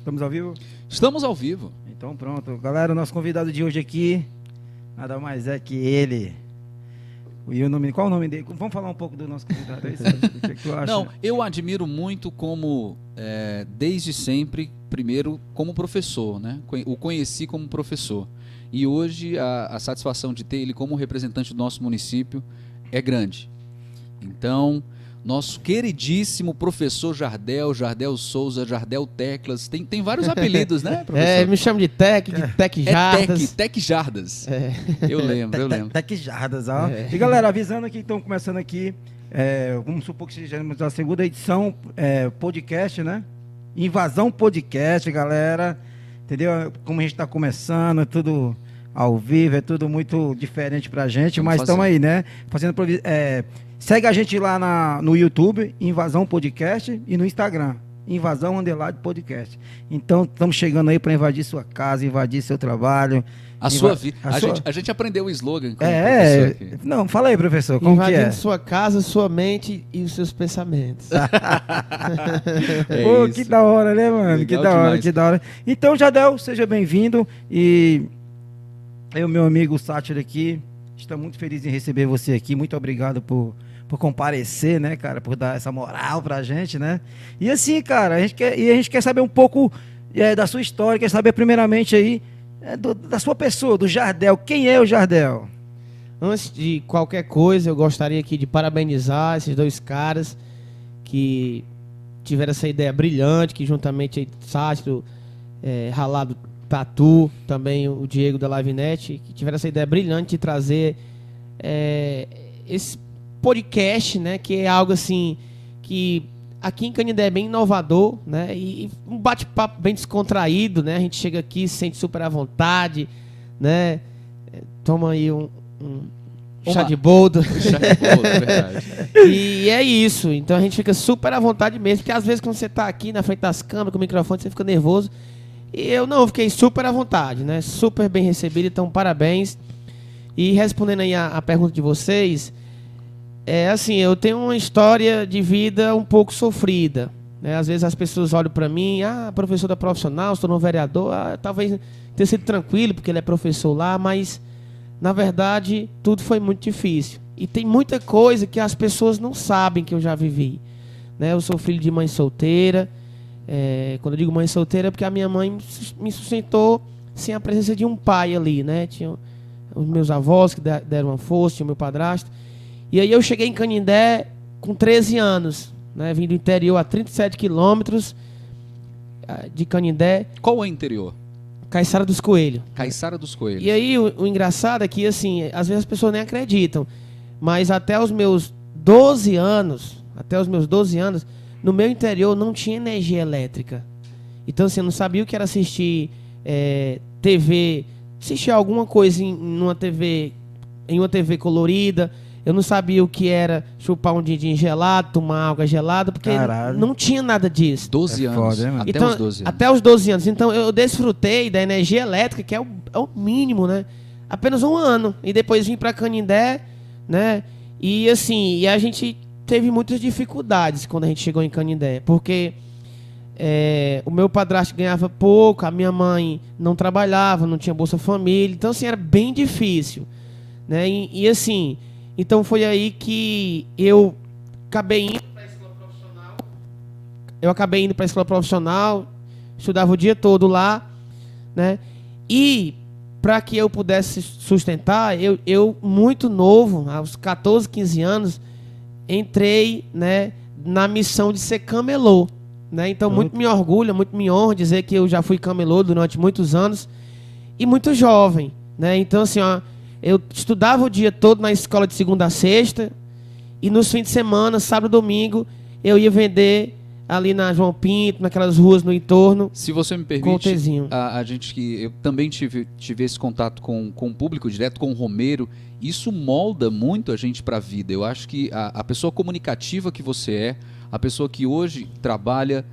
Estamos ao vivo? Estamos ao vivo. Então pronto. Galera, o nosso convidado de hoje aqui, nada mais é que ele. E o nome, qual o nome dele? Vamos falar um pouco do nosso convidado aí, Sérgio? O que tu acha? Não, eu admiro muito como, desde sempre, primeiro como professor, né? O conheci como professor. E hoje a satisfação de ter ele como representante do nosso município é grande. Então, nosso queridíssimo professor Jardel Souza, Jardel Teclas, tem vários apelidos, né, professor? Me chama de Tec Jardas. Tec Jardas. Eu lembro. Tec Jardas, ó. E galera, avisando que estão começando aqui, vamos supor que sejamos a segunda edição, podcast, né? Invasão Podcast, galera. Entendeu? Como a gente está começando, é tudo ao vivo, é tudo muito diferente pra gente, mas estamos aí, né? Fazendo segue a gente lá no YouTube, Invasão Podcast, e no Instagram, Invasão_Podcast. Então, estamos chegando aí para invadir sua casa, invadir seu trabalho. A sua vida. A gente aprendeu o slogan. Não, fala aí, professor, como invadindo que é? sua casa, sua mente e os seus pensamentos. Pô, que da hora, né, mano? Legal que da hora, demais. que da hora. Então, Jardel, seja bem-vindo. E eu, meu amigo Sátiro aqui, estamos muito felizes em receber você aqui. Muito obrigado por comparecer, né, cara? Por dar essa moral pra gente, né? E assim, cara, a gente quer saber um pouco da sua história, quer saber primeiramente aí da sua pessoa, do Jardel. Quem é o Jardel? Antes de qualquer coisa, eu gostaria aqui de parabenizar esses dois caras que tiveram essa ideia brilhante, que juntamente aí, Sátiro, Ralado Tatu, também o Diego da Livenet, que tiveram essa ideia brilhante de trazer esse podcast, né, que é algo assim que aqui em Canindé é bem inovador, né, e um bate-papo bem descontraído, né, a gente chega aqui, se sente super à vontade, né, toma aí um chá de boldo. Verdade. E é isso, então a gente fica super à vontade mesmo, porque às vezes quando você tá aqui na frente das câmeras com o microfone, você fica nervoso, e eu fiquei super à vontade, né, super bem recebido, então parabéns. E respondendo aí a pergunta de vocês, assim, eu tenho uma história de vida um pouco sofrida, né? Às vezes as pessoas olham para mim, professor da profissional, estou no vereador, talvez tenha sido tranquilo porque ele é professor lá, mas na verdade tudo foi muito difícil. E tem muita coisa que as pessoas não sabem que eu já vivi, né? Eu sou filho de mãe solteira, quando eu digo mãe solteira é porque a minha mãe me sustentou sem a presença de um pai ali, né? Tinha os meus avós que deram uma força, tinha o meu padrasto. E aí eu cheguei em Canindé com 13 anos, né? Vim do interior a 37 quilômetros de Canindé. Qual é o interior? Caiçara dos Coelhos. Caiçara dos Coelhos. E aí o engraçado é que, assim, às vezes as pessoas nem acreditam, mas até os meus 12 anos, no meu interior não tinha energia elétrica. Então, assim, eu não sabia o que era assistir TV, assistir alguma coisa em uma TV colorida. Eu não sabia o que era chupar um din-din gelado, tomar água gelada, porque não tinha nada disso. 12 anos. Foda, hein, mano? Até Então, os 12 anos. Até os 12 anos. Então eu desfrutei da energia elétrica, que é o mínimo, né? Apenas um ano. E depois vim para Canindé, né? E assim, a gente teve muitas dificuldades quando a gente chegou em Canindé, porque o meu padrasto ganhava pouco, a minha mãe não trabalhava, não tinha Bolsa Família. Então, assim, era bem difícil, né? E assim, então foi aí que eu acabei indo para a escola profissional. Estudava o dia todo lá, né? E para que eu pudesse sustentar, eu muito novo, aos 14, 15 anos, entrei, né, na missão de ser camelô, né? Então muito me orgulha, muito me honra dizer que eu já fui camelô durante muitos anos e muito jovem, né? Então assim, eu estudava o dia todo na escola de segunda a sexta e nos fins de semana, sábado e domingo, eu ia vender ali na João Pinto, naquelas ruas no entorno. Se você me permite, eu também tive esse contato com o público direto, com o Romero. Isso molda muito a gente para a vida. Eu acho que a pessoa comunicativa que você é, a pessoa que hoje trabalha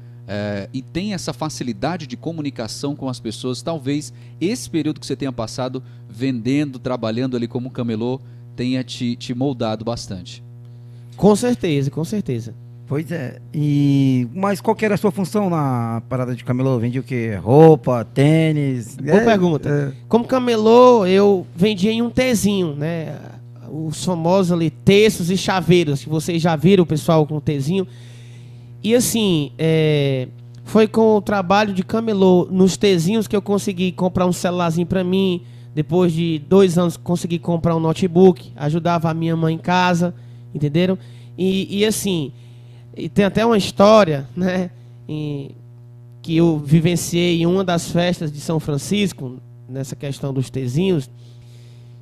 e tem essa facilidade de comunicação com as pessoas, talvez esse período que você tenha passado vendendo, trabalhando ali como camelô, tenha te moldado bastante. Com certeza, com certeza. Pois é. Mas qual que era a sua função na parada de camelô? Vendia o quê? Roupa, tênis? Boa pergunta. Como camelô, eu vendia em um Tzinho, né? Os famosos ali, terços e chaveiros, que vocês já viram o pessoal com Tzinho. E assim, foi com o trabalho de camelô nos Tzinhos que eu consegui comprar um celularzinho pra mim. Depois de 2 anos, consegui comprar um notebook. Ajudava a minha mãe em casa, entenderam? E assim... E tem até uma história, né, que eu vivenciei em uma das festas de São Francisco, nessa questão dos Tzinhos,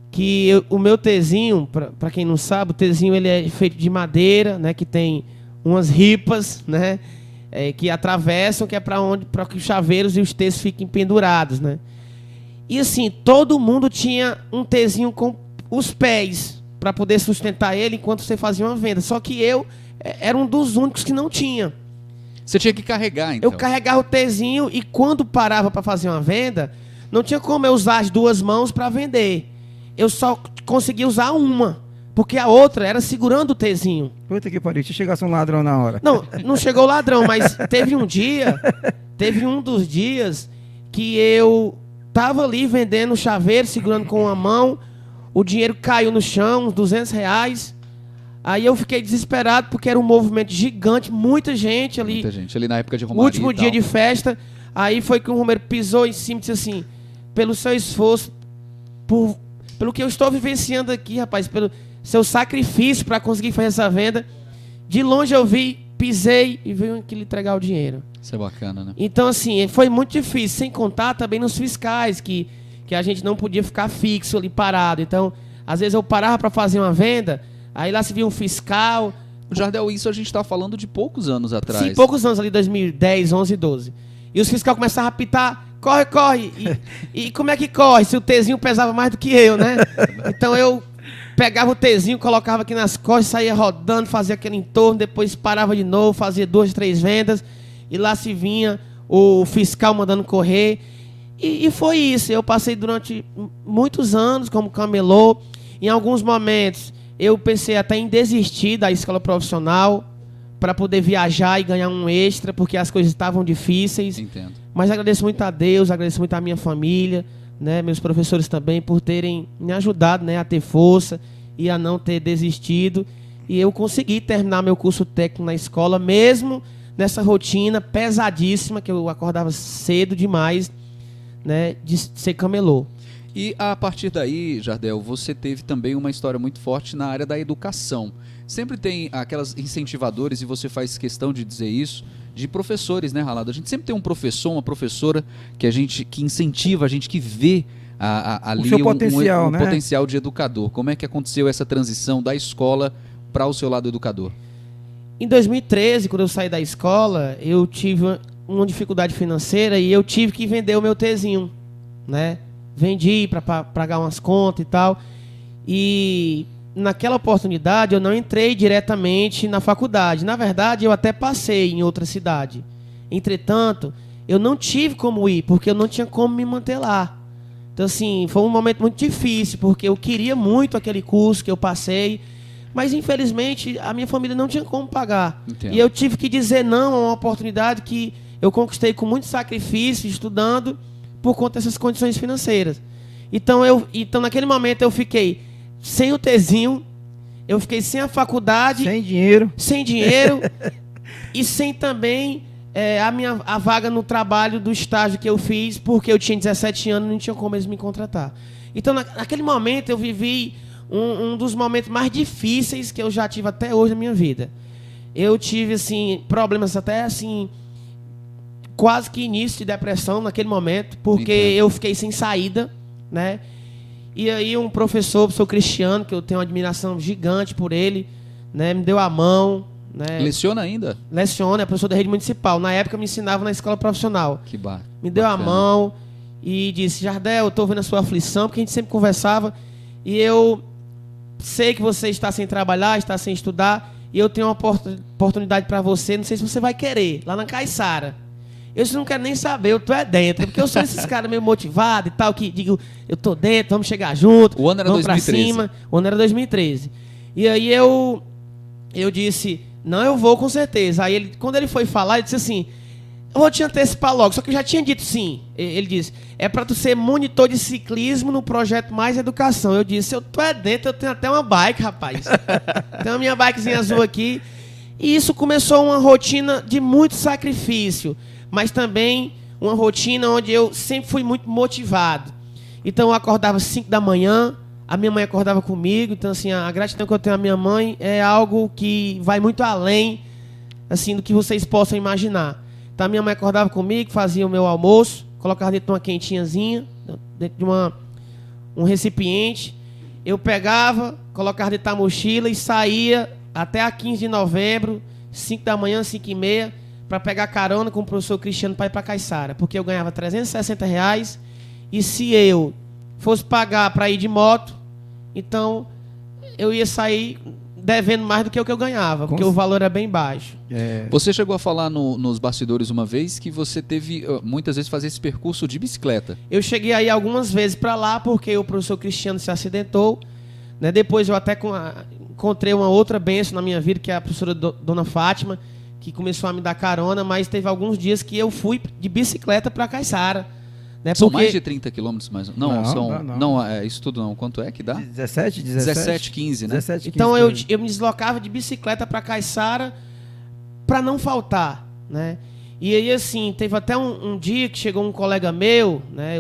que o meu Tzinho, para quem não sabe, o Tzinho ele é feito de madeira, né, que tem umas ripas, né, que atravessam, que é para que os chaveiros e os T's fiquem pendurados, né. E assim, todo mundo tinha um Tzinho com os pés para poder sustentar ele enquanto você fazia uma venda. Só que eu era um dos únicos que não tinha. Você tinha que carregar, então? Eu carregava o Tzinho e quando parava para fazer uma venda, não tinha como eu usar as 2 mãos para vender. Eu só conseguia usar uma, porque a outra era segurando o Tzinho. Puta que pariu, se chegasse um ladrão na hora. Não chegou o ladrão, mas teve um dos dias que eu tava ali vendendo chaveiro, segurando com uma mão, o dinheiro caiu no chão, uns R$200. Aí eu fiquei desesperado porque era um movimento gigante, muita gente ali. Muita gente ali na época de Romaria. Último dia de festa. Aí foi que o Romeiro pisou em cima e disse assim: pelo seu esforço, pelo que eu estou vivenciando aqui, rapaz, pelo seu sacrifício para conseguir fazer essa venda. De longe eu vi, pisei e veio aqui lhe entregar o dinheiro. Isso é bacana, né? Então, assim, foi muito difícil. Sem contar também nos fiscais, que a gente não podia ficar fixo ali parado. Então, às vezes eu parava para fazer uma venda. Aí lá se via um fiscal. Jardel, isso a gente está falando de poucos anos atrás. Sim, poucos anos ali, 2010, 11, 12. E os fiscais começavam a apitar, corre, corre. E como é que corre? Se o Tzinho pesava mais do que eu, né? Então eu pegava o Tzinho, colocava aqui nas costas, saía rodando, fazia aquele entorno, depois parava de novo, fazia 2, 3 vendas. E lá se vinha o fiscal mandando correr. E foi isso. Eu passei durante muitos anos como camelô. Em alguns momentos... eu pensei até em desistir da escola profissional para poder viajar e ganhar um extra, porque as coisas estavam difíceis. Entendo. Mas agradeço muito a Deus, agradeço muito a minha família, né, meus professores também, por terem me ajudado, né, a ter força e a não ter desistido. E eu consegui terminar meu curso técnico na escola, mesmo nessa rotina pesadíssima, que eu acordava cedo demais, né, de ser camelô. E a partir daí, Jardel, você teve também uma história muito forte na área da educação. Sempre tem aquelas incentivadores, e você faz questão de dizer isso, de professores, né, Ralado? A gente sempre tem um professor, uma professora que incentiva a gente, que vê ali o seu potencial, né? Potencial de educador. Como é que aconteceu essa transição da escola para o seu lado educador? Em 2013, quando eu saí da escola, eu tive uma dificuldade financeira e eu tive que vender o meu Tzinho, né? Vendi para pagar umas contas e tal. E naquela oportunidade eu não entrei diretamente na faculdade. Na verdade, eu até passei em outra cidade. Entretanto, eu não tive como ir, porque eu não tinha como me manter lá. Então, assim, foi um momento muito difícil, porque eu queria muito aquele curso que eu passei, mas infelizmente a minha família não tinha como pagar. Entendo. E eu tive que dizer não a uma oportunidade que eu conquistei com muito sacrifício, estudando, por conta dessas condições financeiras. Então naquele momento eu fiquei sem o Tzinho, eu fiquei sem a faculdade, sem dinheiro e sem também a vaga no trabalho do estágio que eu fiz, porque eu tinha 17 anos e não tinha como eles me contratar. Então naquele momento eu vivi um dos momentos mais difíceis que eu já tive até hoje na minha vida. Eu tive assim problemas até assim, quase que início de depressão naquele momento, porque eu fiquei sem saída, né? E aí um professor Cristiano, que eu tenho uma admiração gigante por ele, né, me deu a mão, né? Leciona ainda? Leciona, é professor da rede municipal. Na época me ensinava na escola profissional. Que bacana. Me deu a mão e disse: Jardel, eu estou vendo a sua aflição, porque a gente sempre conversava, e eu sei que você está sem trabalhar, está sem estudar, e eu tenho uma oportunidade para você, não sei se você vai querer, lá na Caiçara. Eu não quero nem saber, eu tô dentro, porque eu sou esses caras meio motivados e tal, que digo, eu tô dentro, vamos chegar junto, o ano era vamos 2013. pra cima. O ano era 2013. E aí eu disse, Não, eu vou com certeza. Aí, quando ele foi falar, ele disse assim, eu vou te antecipar logo, só que eu já tinha dito sim. Ele disse, é para tu ser monitor de ciclismo no projeto Mais Educação. Eu disse, eu tô dentro, eu tenho até uma bike, rapaz. Tenho a minha bikezinha azul aqui. E isso começou uma rotina de muito sacrifício, mas também uma rotina onde eu sempre fui muito motivado. Então eu acordava às 5 da manhã, a minha mãe acordava comigo, então assim, a gratidão que eu tenho à minha mãe é algo que vai muito além assim, do que vocês possam imaginar. Então a minha mãe acordava comigo, fazia o meu almoço, colocava dentro de uma quentinhazinha, dentro de um recipiente, eu pegava, colocava dentro da mochila e saía até a 15 de novembro, 5 da manhã, 5h30, para pegar carona com o professor Cristiano para ir para Caiçara, porque eu ganhava R$360, e se eu fosse pagar para ir de moto, então eu ia sair devendo mais do que o que eu ganhava, porque o valor era bem baixo. Você chegou a falar nos bastidores uma vez que você teve, muitas vezes, fazer esse percurso de bicicleta. Eu cheguei aí algumas vezes para lá, porque o professor Cristiano se acidentou, né? Depois eu até encontrei uma outra bênção na minha vida, que é a professora Dona Fátima, que começou a me dar carona, mas teve alguns dias que eu fui de bicicleta para Caiçara. Né? São mais de 30 quilômetros, mais não. Não, isso tudo não. Quanto é que dá? 17, 15, né? 17, 15, então eu me deslocava de bicicleta para Caiçara para não faltar, né? E aí assim, teve até um dia que chegou um colega meu, né?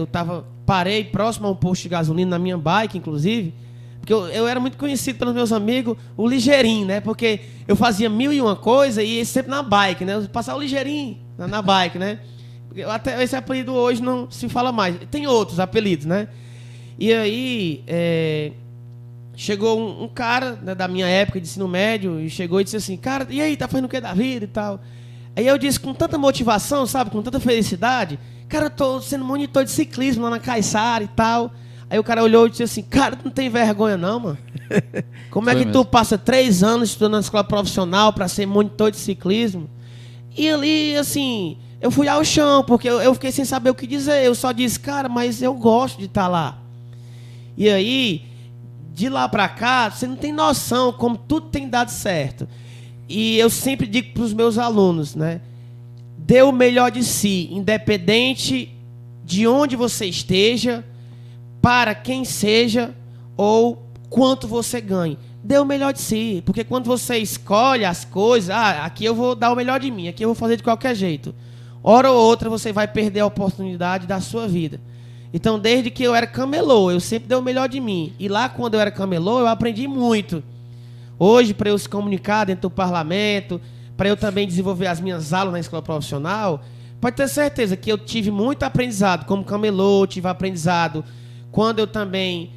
Parei próximo a um posto de gasolina na minha bike, inclusive, porque eu era muito conhecido pelos meus amigos, o ligeirinho, né? Porque eu fazia 1001 coisa e sempre na bike, né? Eu passava o ligeirinho na bike, né? Até esse apelido hoje não se fala mais. Tem outros apelidos, né? E aí, chegou um cara, né, da minha época de ensino médio, e chegou e disse assim, cara, e aí, tá fazendo o que da vida e tal? Aí eu disse com tanta motivação, sabe, com tanta felicidade, cara, eu tô sendo monitor de ciclismo lá na Caiçara e tal. Aí o cara olhou e disse assim, cara, tu não tem vergonha não, mano? Como é que tu passa 3 anos estudando na escola profissional para ser monitor de ciclismo? E ali, assim, eu fui ao chão, porque eu fiquei sem saber o que dizer. Eu só disse, cara, mas eu gosto de estar lá. E aí, de lá pra cá, você não tem noção como tudo tem dado certo. E eu sempre digo para os meus alunos, né? Dê o melhor de si, independente de onde você esteja, para quem seja ou quanto você ganhe. Dê o melhor de si, porque quando você escolhe as coisas, aqui eu vou dar o melhor de mim, aqui eu vou fazer de qualquer jeito. Hora ou outra você vai perder a oportunidade da sua vida. Então, desde que eu era camelô, eu sempre dei o melhor de mim. E lá, quando eu era camelô, eu aprendi muito. Hoje, para eu se comunicar dentro do parlamento, para eu também desenvolver as minhas aulas na escola profissional, pode ter certeza que eu tive muito aprendizado como camelô, tive aprendizado quando eu também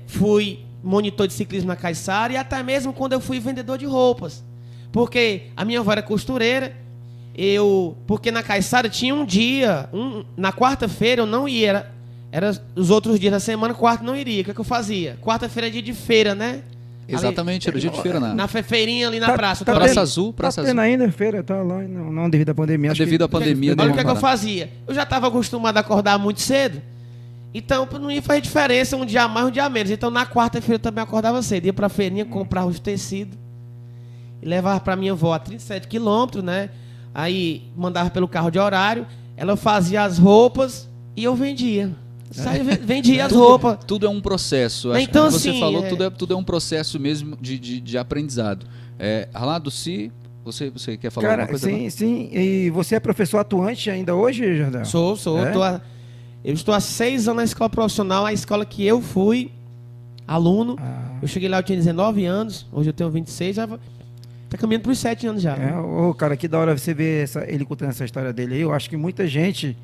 fui monitor de ciclismo na Caiçara e até mesmo quando eu fui vendedor de roupas. Porque a minha avó era costureira, porque na Caiçara tinha um dia, na quarta-feira eu não ia, era os outros dias da semana, quarta não iria. O que eu fazia? Quarta-feira é dia de feira, né? Exatamente, era o dia de feira, né? Na feirinha ali na praça. Praça Azul, Praça Azul. Ainda feira, tá lá, não devido à pandemia. Devido à pandemia. Olha o que eu fazia. Eu já estava acostumado a acordar muito cedo, então não ia fazer diferença um dia a mais, um dia a menos. Então na quarta-feira eu também acordava cedo, ia pra feirinha, comprava os tecidos e levava pra minha avó a 37 quilômetros, né? Aí mandava pelo carro de horário, ela fazia as roupas e eu vendia. Vendia as roupas. Tudo é um processo. Acho então, que você assim, falou, tudo é um processo mesmo de aprendizado. Arlado, se você quer falar alguma coisa? Sim. E você é professor atuante ainda hoje, Jardel? Sou. Eu estou há 6 anos na escola profissional, a escola que eu fui aluno. Eu cheguei lá, eu tinha 19 anos, hoje eu tenho 26, já tá caminhando para os 7 anos já. Cara, que da hora você ver ele contando essa história dele aí. Eu acho que muita gente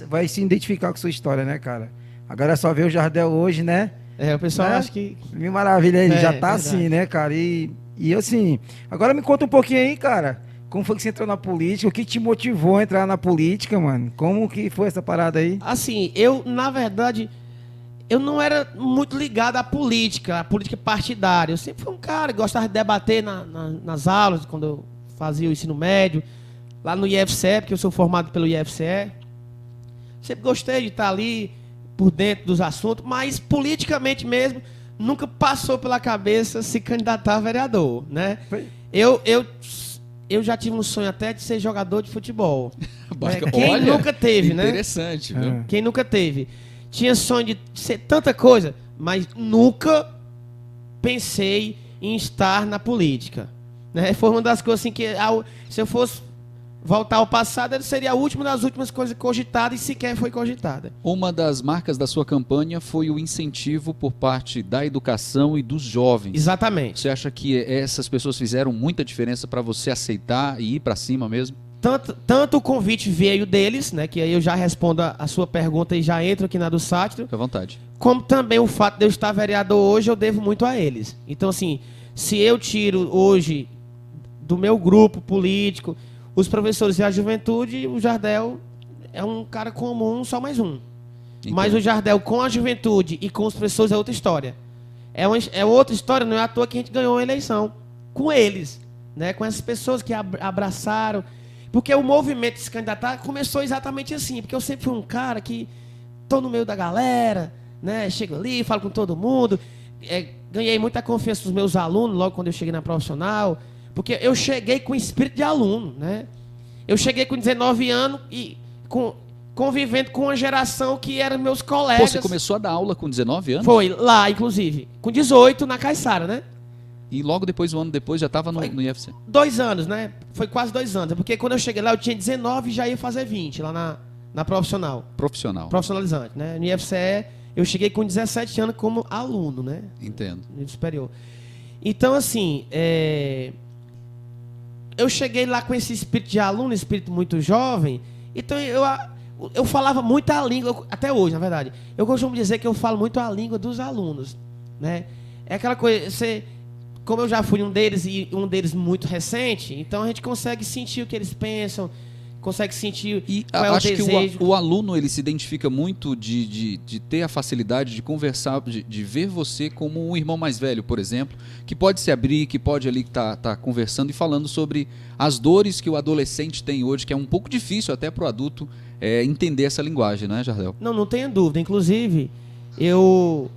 vai se identificar com sua história, né, cara? Agora é só ver o Jardel hoje, né? O pessoal acha que... Que maravilha, ele já tá assim, né, cara? E assim, agora me conta um pouquinho aí, cara. Como foi que você entrou na política? O que te motivou a entrar na política, mano? Como que foi essa parada aí? Assim, na verdade, eu não era muito ligado à política partidária. Eu sempre fui um cara que gostava de debater nas aulas, quando eu fazia o ensino médio, lá no IFCE, porque eu sou formado pelo IFCE. Sempre gostei de estar ali por dentro dos assuntos, mas politicamente mesmo, nunca passou pela cabeça se candidatar a vereador, né? Eu já tive um sonho até de ser jogador de futebol. Quem nunca teve, né? Interessante, viu? Quem nunca teve. Tinha sonho de ser tanta coisa, mas nunca pensei em estar na política. Né? Foi uma das coisas assim que, se eu fosse voltar ao passado, seria a última das últimas coisas cogitadas e sequer foi cogitada. Uma das marcas da sua campanha foi o incentivo por parte da educação e dos jovens. Exatamente. Você acha que essas pessoas fizeram muita diferença para você aceitar e ir para cima mesmo? Tanto o convite veio deles, né, que aí eu já respondo a sua pergunta e já entro aqui na do Sátiro. Fique à vontade. Como também o fato de eu estar vereador hoje, eu devo muito a eles. Então, assim, se eu tiro hoje do meu grupo político os professores e a juventude, o Jardel é um cara comum, só mais um. Entendi. Mas o Jardel com a juventude e com os professores é outra história. É outra história, não é à toa que a gente ganhou a eleição. Com eles, né? Com essas pessoas que abraçaram. Porque o movimento de se candidatar começou exatamente assim. Porque eu sempre fui um cara que tô no meio da galera, né? Chego ali, falo com todo mundo. Ganhei muita confiança dos meus alunos logo quando eu cheguei na profissional. Porque eu cheguei com espírito de aluno, né? Eu cheguei com 19 anos e convivendo com uma geração que eram meus colegas. Pô, você começou a dar aula com 19 anos? Foi, lá, inclusive. Com 18, na Caiçara, né? E logo depois, um ano depois, já estava no IFC? 2 anos, né? Foi quase 2 anos. Porque quando eu cheguei lá, eu tinha 19 e já ia fazer 20, lá na profissional. Profissional. Profissionalizante, né? No IFCE, eu cheguei com 17 anos como aluno, né? Entendo. Nível superior. Então, assim, eu cheguei lá com esse espírito de aluno, espírito muito jovem, então eu falava muito a língua, até hoje, na verdade. Eu costumo dizer que eu falo muito a língua dos alunos, né? É aquela coisa, como eu já fui um deles e um deles muito recente, então a gente consegue sentir o que eles pensam, consegue sentir qual é o desejo. Acho que o aluno ele se identifica muito de ter a facilidade de conversar, de ver você como um irmão mais velho, por exemplo, que pode se abrir, que pode ali estar conversando e falando sobre as dores que o adolescente tem hoje, que é um pouco difícil até para o adulto entender essa linguagem, né, Jardel? Não tenha dúvida. Inclusive, eu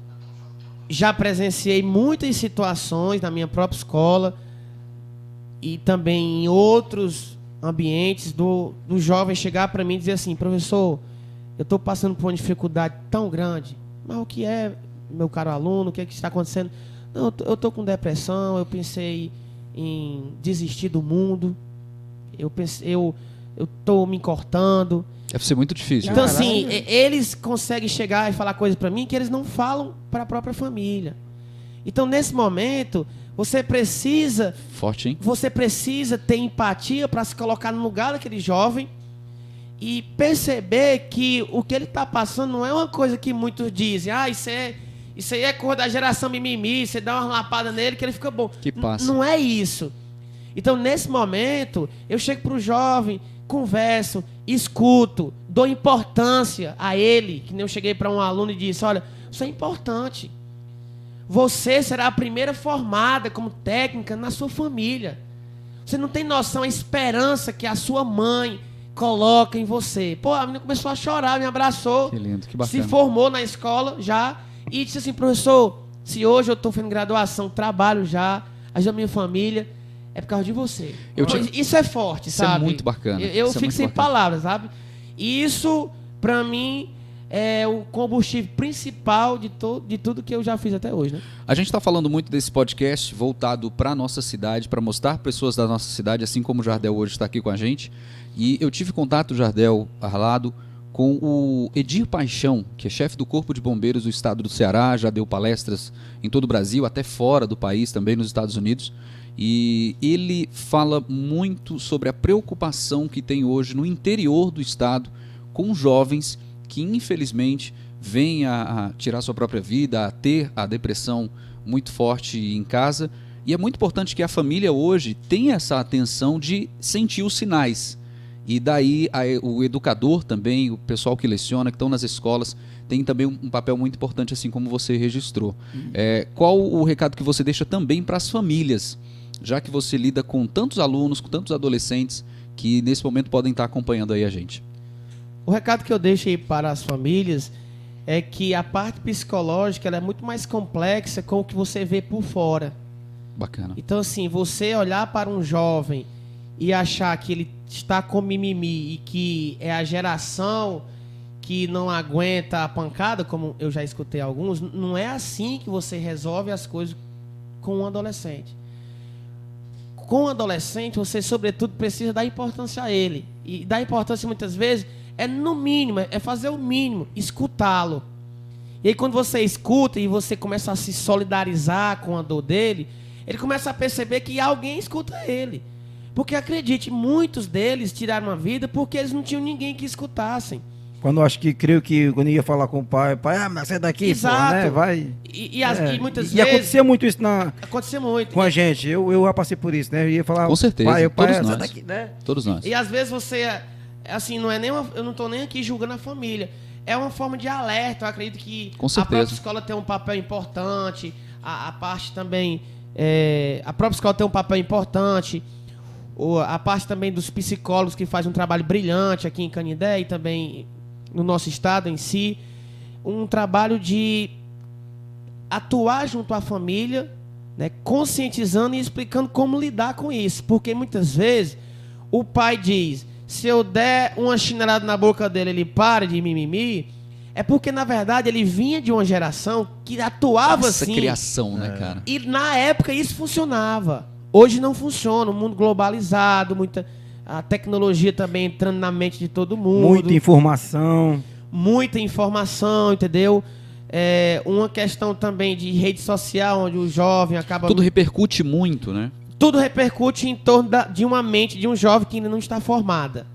já presenciei muitas situações na minha própria escola e também em outros ambientes do jovem chegar para mim e dizer assim: professor, eu estou passando por uma dificuldade tão grande, mas o que é, meu caro aluno, o que é que está acontecendo? Não, eu estou com depressão, eu pensei em desistir do mundo, eu estou me cortando. Deve ser muito difícil. Então, assim, eles conseguem chegar e falar coisas para mim que eles não falam para a própria família. Então, nesse momento, você precisa... Forte, hein? Você precisa ter empatia para se colocar no lugar daquele jovem e perceber que o que ele está passando não é uma coisa que muitos dizem. Isso aí é coisa da geração mimimi, você dá uma lapada nele que ele fica bom. Que passa. Não é isso. Então, nesse momento, eu chego para o jovem, converso, escuto, dou importância a ele, que nem eu cheguei para um aluno e disse: olha, isso é importante. Você será a primeira formada como técnica na sua família. Você não tem noção da esperança que a sua mãe coloca em você. Pô, a menina começou a chorar, me abraçou. Que lindo, que bacana. Se formou na escola já e disse assim: professor, se hoje eu estou fazendo graduação, trabalho já, ajudo a minha família, é por causa de você. Isso é forte, sabe? Isso é muito bacana. Eu fico sem palavras, sabe? Isso, para mim, é o combustível principal de tudo que eu já fiz até hoje, né? A gente está falando muito desse podcast voltado para a nossa cidade, para mostrar pessoas da nossa cidade, assim como o Jardel hoje está aqui com a gente. E eu tive contato, Jardel Arlado, com o Edir Paixão, que é chefe do Corpo de Bombeiros do estado do Ceará, já deu palestras em todo o Brasil, até fora do país, também nos Estados Unidos. E ele fala muito sobre a preocupação que tem hoje no interior do estado com jovens que infelizmente vêm a tirar sua própria vida, a ter a depressão muito forte em casa. E é muito importante que a família hoje tenha essa atenção de sentir os sinais. E daí o educador também, o pessoal que leciona, que estão nas escolas, tem também um papel muito importante, assim como você registrou. Qual o recado que você deixa também para as famílias, já que você lida com tantos alunos, com tantos adolescentes que nesse momento podem estar acompanhando aí a gente? O recado que eu deixo aí para as famílias é que a parte psicológica ela é muito mais complexa com o que você vê por fora. Bacana. Então, assim, você olhar para um jovem e achar que ele está com mimimi e que é a geração que não aguenta a pancada, como eu já escutei alguns, não é assim que você resolve as coisas com um adolescente. Com um adolescente, você, sobretudo, precisa dar importância a ele. E dar importância, muitas vezes, é no mínimo, é fazer o mínimo, escutá-lo. E aí, quando você escuta e você começa a se solidarizar com a dor dele, ele começa a perceber que alguém escuta ele. Porque, acredite, muitos deles tiraram a vida porque eles não tinham ninguém que escutassem. Quando eu acho que, creio que quando ia falar com o pai, mas sai daqui, Exato. pô, né? Vai. E muitas E vezes... acontecia muito isso Acontecia muito. com a gente. Eu já passei por isso, né? Eu ia falar, Com certeza, pai, todos sai nós. daqui, né? Todos nós. E às vezes você, assim, não é nem eu não estou nem aqui julgando a família. É uma forma de alerta. Eu acredito que Com a certeza. própria escola tem um papel importante. A parte também... a própria escola tem um papel importante. A parte também dos psicólogos que fazem um trabalho brilhante aqui em Canindé e também no nosso estado em si. Um trabalho de atuar junto à família, né, conscientizando e explicando como lidar com isso. Porque muitas vezes o pai diz, se eu der uma chinelada na boca dele, ele para de mimimi. É porque, na verdade, ele vinha de uma geração que atuava Essa assim. criação, né, cara? E na época isso funcionava. Hoje não funciona. O mundo globalizado, a tecnologia também entrando na mente de todo mundo. Muita informação. Muita informação, entendeu? Uma questão também de rede social, onde o jovem acaba... Tudo repercute muito, né? Tudo repercute em torno de uma mente de um jovem que ainda não está formada.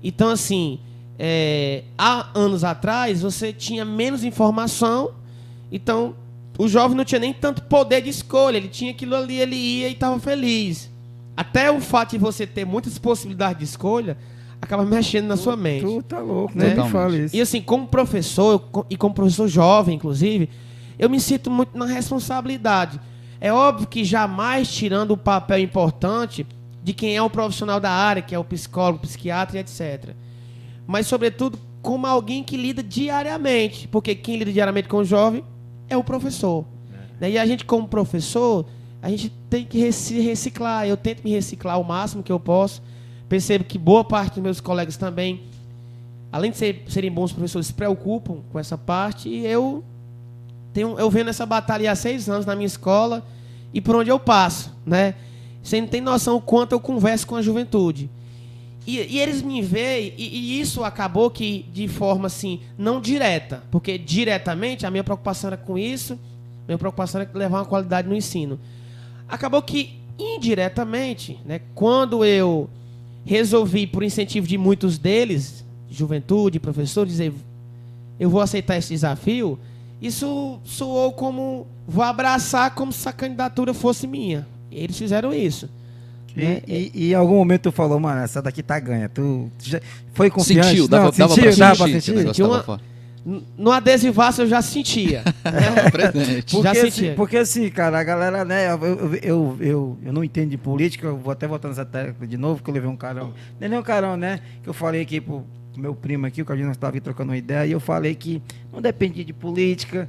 Então, assim, há anos atrás, você tinha menos informação, então o jovem não tinha nem tanto poder de escolha, ele tinha aquilo ali, ele ia e estava feliz. Até o fato de você ter muitas possibilidades de escolha, acaba mexendo na sua mente. Tu tá louco, né? Totalmente. Me fala isso. E assim, como professor, e como professor jovem, inclusive, eu me sinto muito na responsabilidade. É óbvio que jamais tirando o papel importante de quem é o profissional da área, que é o psicólogo, psiquiatra e etc. Mas, sobretudo, como alguém que lida diariamente. Porque quem lida diariamente com o jovem é o professor. E a gente, como professor, a gente tem que se reciclar. Eu tento me reciclar o máximo que eu posso. Percebo que boa parte dos meus colegas também, além de serem bons professores, se preocupam com essa parte. E eu venho nessa batalha há 6 anos na minha escola e por onde eu passo, né? Você não tem noção o quanto eu converso com a juventude. E eles me veem, e isso acabou que de forma assim, não direta, porque diretamente a minha preocupação era com isso, minha preocupação era levar uma qualidade no ensino. Acabou que indiretamente, né, quando eu resolvi, por incentivo de muitos deles, juventude, professores, dizer, eu vou aceitar esse desafio, isso soou como, vou abraçar como se a candidatura fosse minha. Eles fizeram isso. Né? E em algum momento tu falou, mano, essa daqui tá ganha. Tu já foi confiante? Sentiu, dava pra dava pra sentir. sentir? que o negócio tava fora. No adesivaço eu já sentia. Né? Presente. Já sentia. Porque assim, cara, a galera, né, eu não entendo de política, eu vou até voltar nessa tecla de novo, que eu levei um carão. Não é nem um carão, né, que eu falei aqui pro meu primo aqui, o Cardinal estava trocando uma ideia, e eu falei que não dependia de política,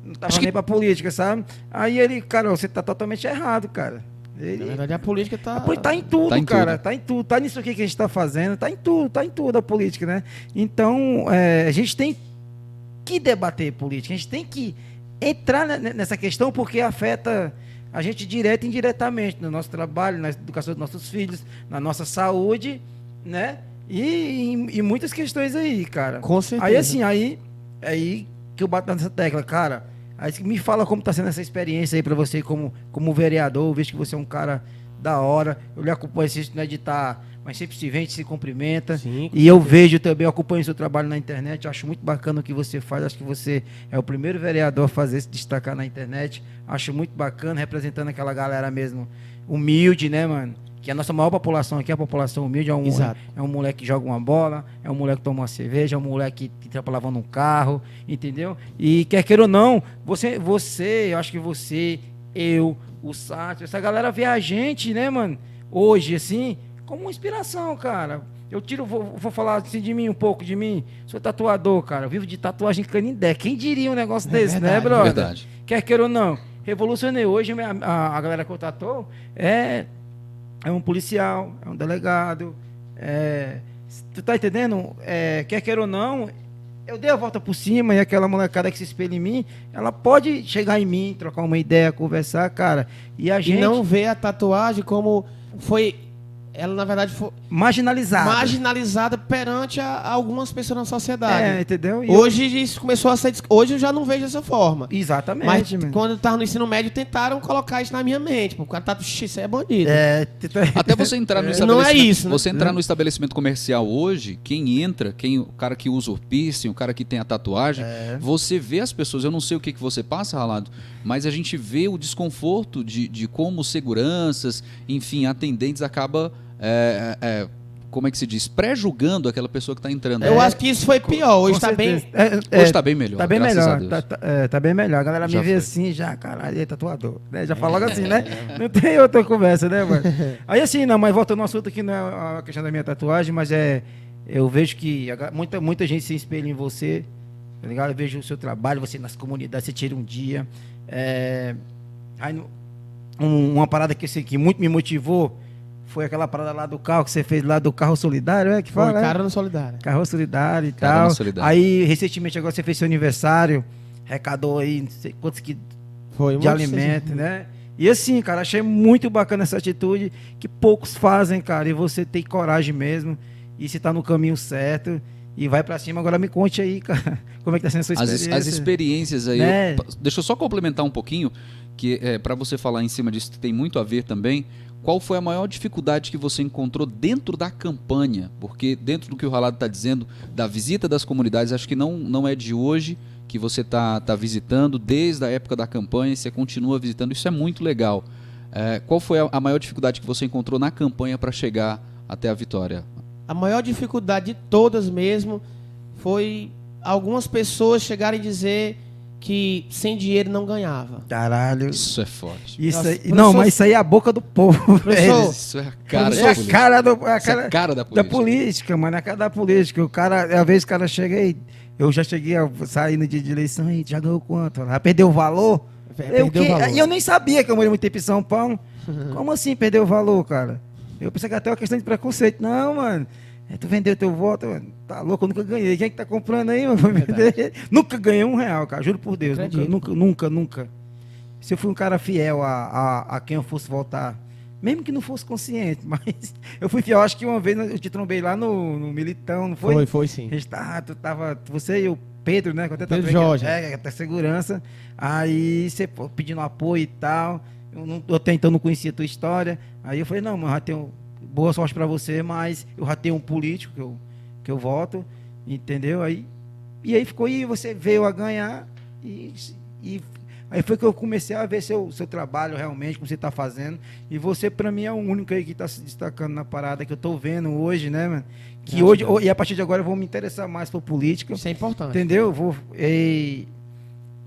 não tava nem pra política, sabe? Aí ele, cara, você tá totalmente errado, cara. Na verdade, a política tá... Tá em tudo, Tá em cara. tudo. Tá em tudo. Tá nisso aqui que a gente tá fazendo. Tá em tudo a política, né? Então, a gente tem que debater política. A gente tem que entrar nessa questão porque afeta a gente direto e indiretamente no nosso trabalho, na educação dos nossos filhos, na nossa saúde, né? E muitas questões aí, cara. Com certeza. Aí, assim, aí que eu bato nessa tecla, cara. Aí me fala como está sendo essa experiência aí para você como vereador. Eu vejo que você é um cara da hora. Eu lhe acompanho, assiste no editar, mas sempre se vende, se cumprimenta. Sim, e eu vejo também, eu acompanho o seu trabalho na internet. Eu acho muito bacana o que você faz. Acho que você é o primeiro vereador a fazer se destacar na internet. Acho muito bacana, representando aquela galera mesmo humilde, né, mano? Que a nossa maior população aqui é a população humilde. É um moleque que joga uma bola, é um moleque que toma uma cerveja, é um moleque que trampa lavando um carro, entendeu? E quer queira ou não, eu acho que você, eu, o Sátio, essa galera vê a gente, né, mano, hoje, assim, como uma inspiração, cara. Eu vou falar assim de mim, um pouco de mim. Sou tatuador, cara. Eu vivo de tatuagem em Canindé. Quem diria um negócio desse, verdade, né, brother? Verdade. Quer queira ou não. revolucionei. Hoje a galera que eu tatuo é um policial, é um delegado. Tu tá entendendo? Quer queira ou não, eu dei a volta por cima e aquela molecada que se espelha em mim, ela pode chegar em mim, trocar uma ideia, conversar, cara. E a gente... E não vê a tatuagem como foi... Ela, na verdade, foi marginalizada perante algumas pessoas na sociedade. Entendeu? E hoje isso começou a ser... Hoje eu já não vejo dessa forma. Exatamente. Mas quando eu estava no ensino médio, tentaram colocar isso na minha mente. Porque o cara tá... Isso é bandido. Até você entrar no estabelecimento... Não é isso, né? Você entrar no estabelecimento comercial hoje, quem entra, o cara que usa o piercing, o cara que tem a tatuagem, você vê as pessoas... Eu não sei o que você passa, Ralado, mas a gente vê o desconforto de como seguranças, enfim, atendentes acaba... como é que se diz? Pré-julgando aquela pessoa que está entrando. Eu acho que isso foi pior. Hoje está bem... Hoje está bem melhor. Está bem melhor. Tá bem melhor. A galera Já me vê foi. assim, já, caralho, é tatuador. Né? Já fala logo assim, né? Não tem outra conversa, né, mano? Aí assim, não, mas voltando ao assunto aqui, não é a questão da minha tatuagem, mas eu vejo que muita gente se espelha em você, tá ligado? Eu vejo o seu trabalho, você nas comunidades, você tira um dia. Aí, uma parada que muito me motivou foi aquela parada lá do carro que você fez lá do carro solidário, que fala? Foi Carona Solidária. Carro solidário e Carona tal. Solidária. Aí, recentemente, agora você fez seu aniversário, arrecadou aí não sei quantos que Foi de alimento, né? E assim, cara, achei muito bacana essa atitude que poucos fazem, cara. E você tem coragem mesmo. E você tá no caminho certo. E vai pra cima. Agora me conte aí, cara, como é que tá sendo a sua experiência. As experiências aí... Né? Deixa eu só complementar um pouquinho, que para você falar em cima disso, tem muito a ver também. Qual foi a maior dificuldade que você encontrou dentro da campanha? Porque dentro do que o Ralado está dizendo, da visita das comunidades, acho que não é de hoje que você tá visitando, desde a época da campanha, e você continua visitando, isso é muito legal. Qual foi a maior dificuldade que você encontrou na campanha para chegar até a vitória? A maior dificuldade de todas mesmo foi algumas pessoas chegarem a dizer que sem dinheiro não ganhava. Caralho. Isso é forte. Isso Nossa, aí, professor... não, mas isso aí é a boca do povo. Professor, Isso é a cara É da a política. cara, Isso é a cara da política. mano. É a cara da política. O cara, às vezes o cara chega aí. Eu já cheguei a sair no dia de eleição e já ganhou quanto? Já perdeu o valor? Perdeu o valor. E eu nem sabia que eu morei muito tempo em São Paulo. Como assim perdeu o valor, cara? Eu pensei que até uma questão de preconceito. Não, mano. Tu vendeu teu voto, mano. Tá louco, eu nunca ganhei. Quem é que tá comprando aí, mano? Nunca ganhei R$1, cara. Juro por Deus. Nunca. Se eu fui um cara fiel a quem eu fosse votar, mesmo que não fosse consciente, mas eu fui fiel. Acho que uma vez eu te trombei lá no Militão, não foi? Foi sim. Tu tava, você e o Pedro, né? Pedro Jorge. Da segurança. Aí você pedindo apoio e tal. Eu até então não conhecia a tua história. Aí eu falei, não, mas eu já tenho boa sorte pra você, mas eu já tenho um político que eu voto, entendeu? E aí ficou, e você veio a ganhar, e aí foi que eu comecei a ver seu trabalho realmente, como você está fazendo, e você para mim é o único aí que está se destacando na parada que eu estou vendo hoje, né, mano? Que hoje, e a partir de agora eu vou me interessar mais por política. Isso é importante. Entendeu?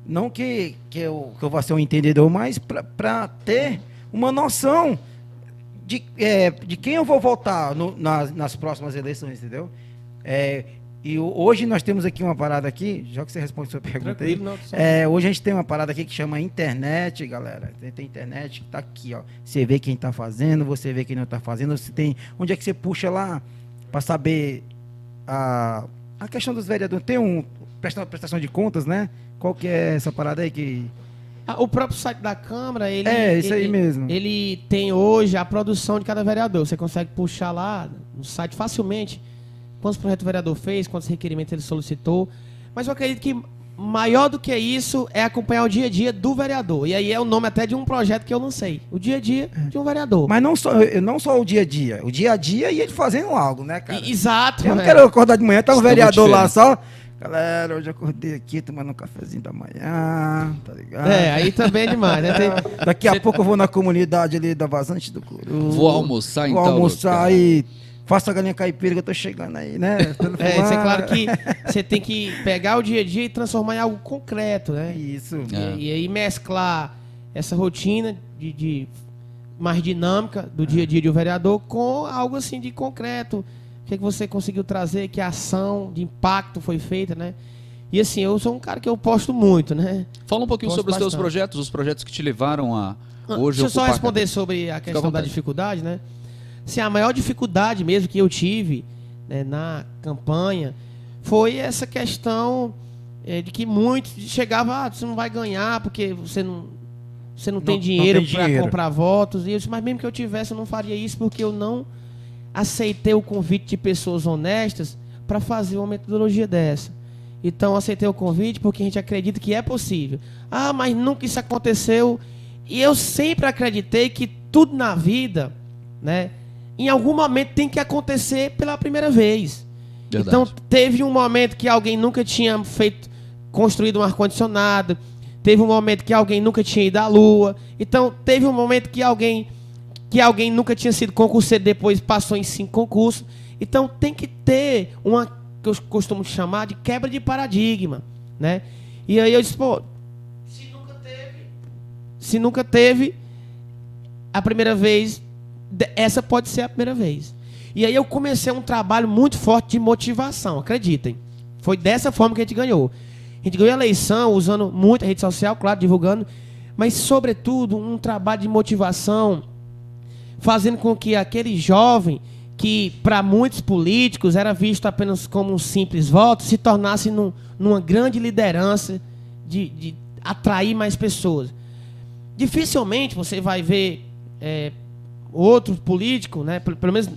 Não que eu vá ser um entendedor, mas para ter uma noção de quem eu vou votar nas próximas eleições, entendeu? E hoje nós temos aqui uma parada aqui, já que você responde a sua pergunta aí. Hoje a gente tem uma parada aqui que chama internet, galera. Tem internet que tá aqui, ó. Você vê quem tá fazendo, você vê quem não tá fazendo. Você tem, onde é que você puxa lá para saber a questão dos vereadores? Tem prestação de contas, né? Qual que é essa parada aí que... O próprio site da Câmara, isso aí mesmo. Ele tem hoje a produção de cada vereador. Você consegue puxar lá no site facilmente quantos projetos o vereador fez, quantos requerimentos ele solicitou. Mas eu acredito que maior do que isso é acompanhar o dia a dia do vereador. E aí é o nome até de um projeto que eu não sei. O dia a dia de um vereador. Mas não só o dia a dia. O dia a dia e ele fazendo algo, né, cara? Exato. Eu não quero acordar de manhã, tá um vereador lá só... Galera, hoje eu acordei aqui tomando um cafezinho da manhã, tá ligado? Aí também é demais, né? Daqui a pouco eu vou na comunidade ali da Vazante do Curu. Vou almoçar em tal Vou almoçar lugar. E faço a galinha caipira que eu tô chegando aí, né? Isso é claro que você tem que pegar o dia a dia e transformar em algo concreto, né? Isso. E aí mesclar essa rotina de mais dinâmica do dia a dia de um vereador com algo assim de concreto. O que você conseguiu trazer, que a ação de impacto foi feita, né? E assim, eu sou um cara que eu posto muito, né? Fala um pouquinho sobre os teus projetos, os projetos que te levaram a hoje Deixa eu só responder sobre a questão da dificuldade, né? Assim, a maior dificuldade mesmo que eu tive, né, na campanha foi essa questão de que muitos chegavam, você não vai ganhar porque você não tem dinheiro para comprar votos. E eu disse, mas mesmo que eu tivesse, eu não faria isso porque eu não aceitei o convite de pessoas honestas para fazer uma metodologia dessa. Então, eu aceitei o convite porque a gente acredita que é possível. Ah, mas nunca isso aconteceu. E eu sempre acreditei que tudo na vida, né, em algum momento tem que acontecer pela primeira vez. Verdade. Então, teve um momento que alguém nunca tinha construído um ar-condicionado. Teve um momento que alguém nunca tinha ido à Lua. Então, teve um momento que alguém nunca tinha sido concurseiro, depois passou em 5 concursos. Então, tem que ter uma, que eu costumo chamar de quebra de paradigma, né? E aí eu disse, pô, se nunca teve a primeira vez, essa pode ser a primeira vez. E aí eu comecei um trabalho muito forte de motivação, acreditem. Foi dessa forma que a gente ganhou. A gente ganhou a eleição usando muito a rede social, claro, divulgando, mas, sobretudo, um trabalho de motivação, fazendo com que aquele jovem, que para muitos políticos era visto apenas como um simples voto, se tornasse numa grande liderança de atrair mais pessoas. Dificilmente você vai ver outro político, né, pelo menos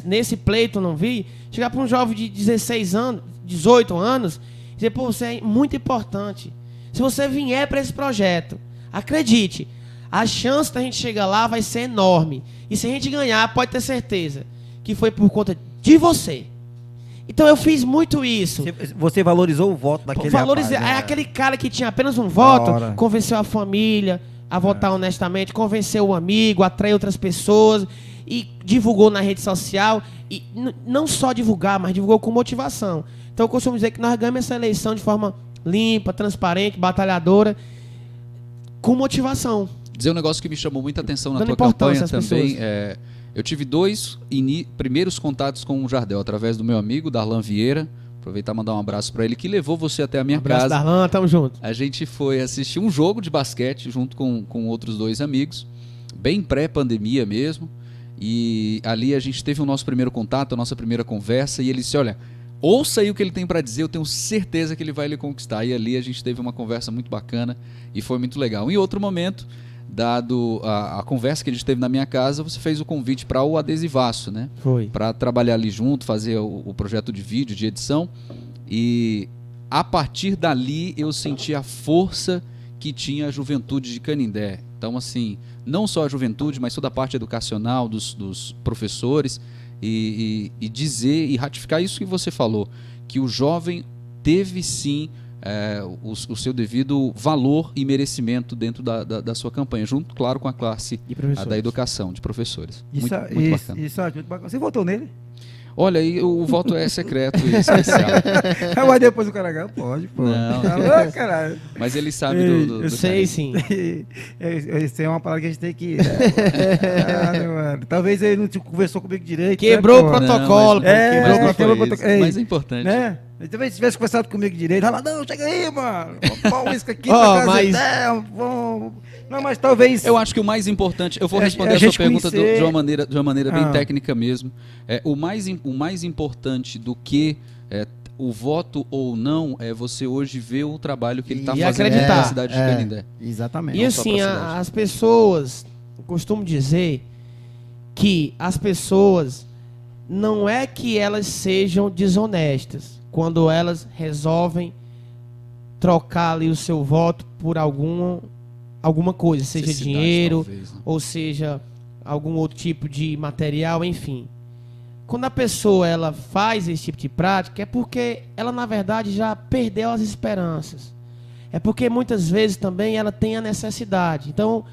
nesse pleito eu não vi, chegar para um jovem de 16 anos, 18 anos, e dizer, pô, você é muito importante. Se você vier para esse projeto, acredite, a chance da gente chegar lá vai ser enorme. E se a gente ganhar, pode ter certeza que foi por conta de você. Então eu fiz muito isso. Você valorizou o voto daquele rapaz, né? Aquele cara que tinha apenas um voto, convenceu a família a votar honestamente, convenceu o amigo, atraiu outras pessoas e divulgou na rede social. E não só divulgar, mas divulgou com motivação. Então eu costumo dizer que nós ganhamos essa eleição de forma limpa, transparente, batalhadora, com motivação. Dizer um negócio que me chamou muita atenção na tua campanha também. Eu tive 2 primeiros contatos com o Jardel, através do meu amigo, Darlan Vieira. Aproveitar e mandar um abraço para ele, que levou você até a minha casa. Darlan, tamo junto. A gente foi assistir um jogo de basquete junto com outros 2 amigos, bem pré-pandemia mesmo. E ali a gente teve o nosso primeiro contato, a nossa primeira conversa, e ele disse, olha, ouça aí o que ele tem para dizer, eu tenho certeza que ele vai lhe conquistar. E ali a gente teve uma conversa muito bacana e foi muito legal. Em outro momento, dado a conversa que a gente teve na minha casa, você fez o convite para o Adesivaço, né? Foi. Para trabalhar ali junto, fazer o projeto de vídeo, de edição. E a partir dali eu senti a força que tinha a juventude de Canindé. Então, assim, não só a juventude, mas toda a parte educacional dos professores e dizer e ratificar isso que você falou, que o jovem teve sim o seu devido valor e merecimento dentro da sua campanha, junto, claro, com a classe da educação, de professores. Muito bacana. Isso é muito bacana. Você votou nele? Olha, aí o voto é secreto e especial. Mas depois o cara ganha, pode, pô. Não. Tá, caralho. Mas ele sabe do eu sei, sim. Isso é uma palavra que a gente tem que... mano. Talvez ele não conversou comigo direito. Quebrou o protocolo. Quebrou o protocolo. Mas é importante. Né? Talvez se tivesse conversado comigo direito, ela, não, chega aí, mano. Põe um uísque aqui, não, mas talvez... Eu acho que o mais importante... Eu vou responder a sua pergunta de uma maneira bem técnica mesmo. O mais importante do que o voto ou não é você hoje ver o trabalho que ele está fazendo na cidade de Canindé. Exatamente. E assim, as pessoas... Eu costumo dizer que as pessoas... Não é que elas sejam desonestas quando elas resolvem trocar ali o seu voto por alguma coisa, seja dinheiro, talvez, né? Ou seja algum outro tipo de material, enfim. Quando a pessoa ela faz esse tipo de prática, é porque ela na verdade já perdeu as esperanças. É porque muitas vezes também ela tem a necessidade. Então,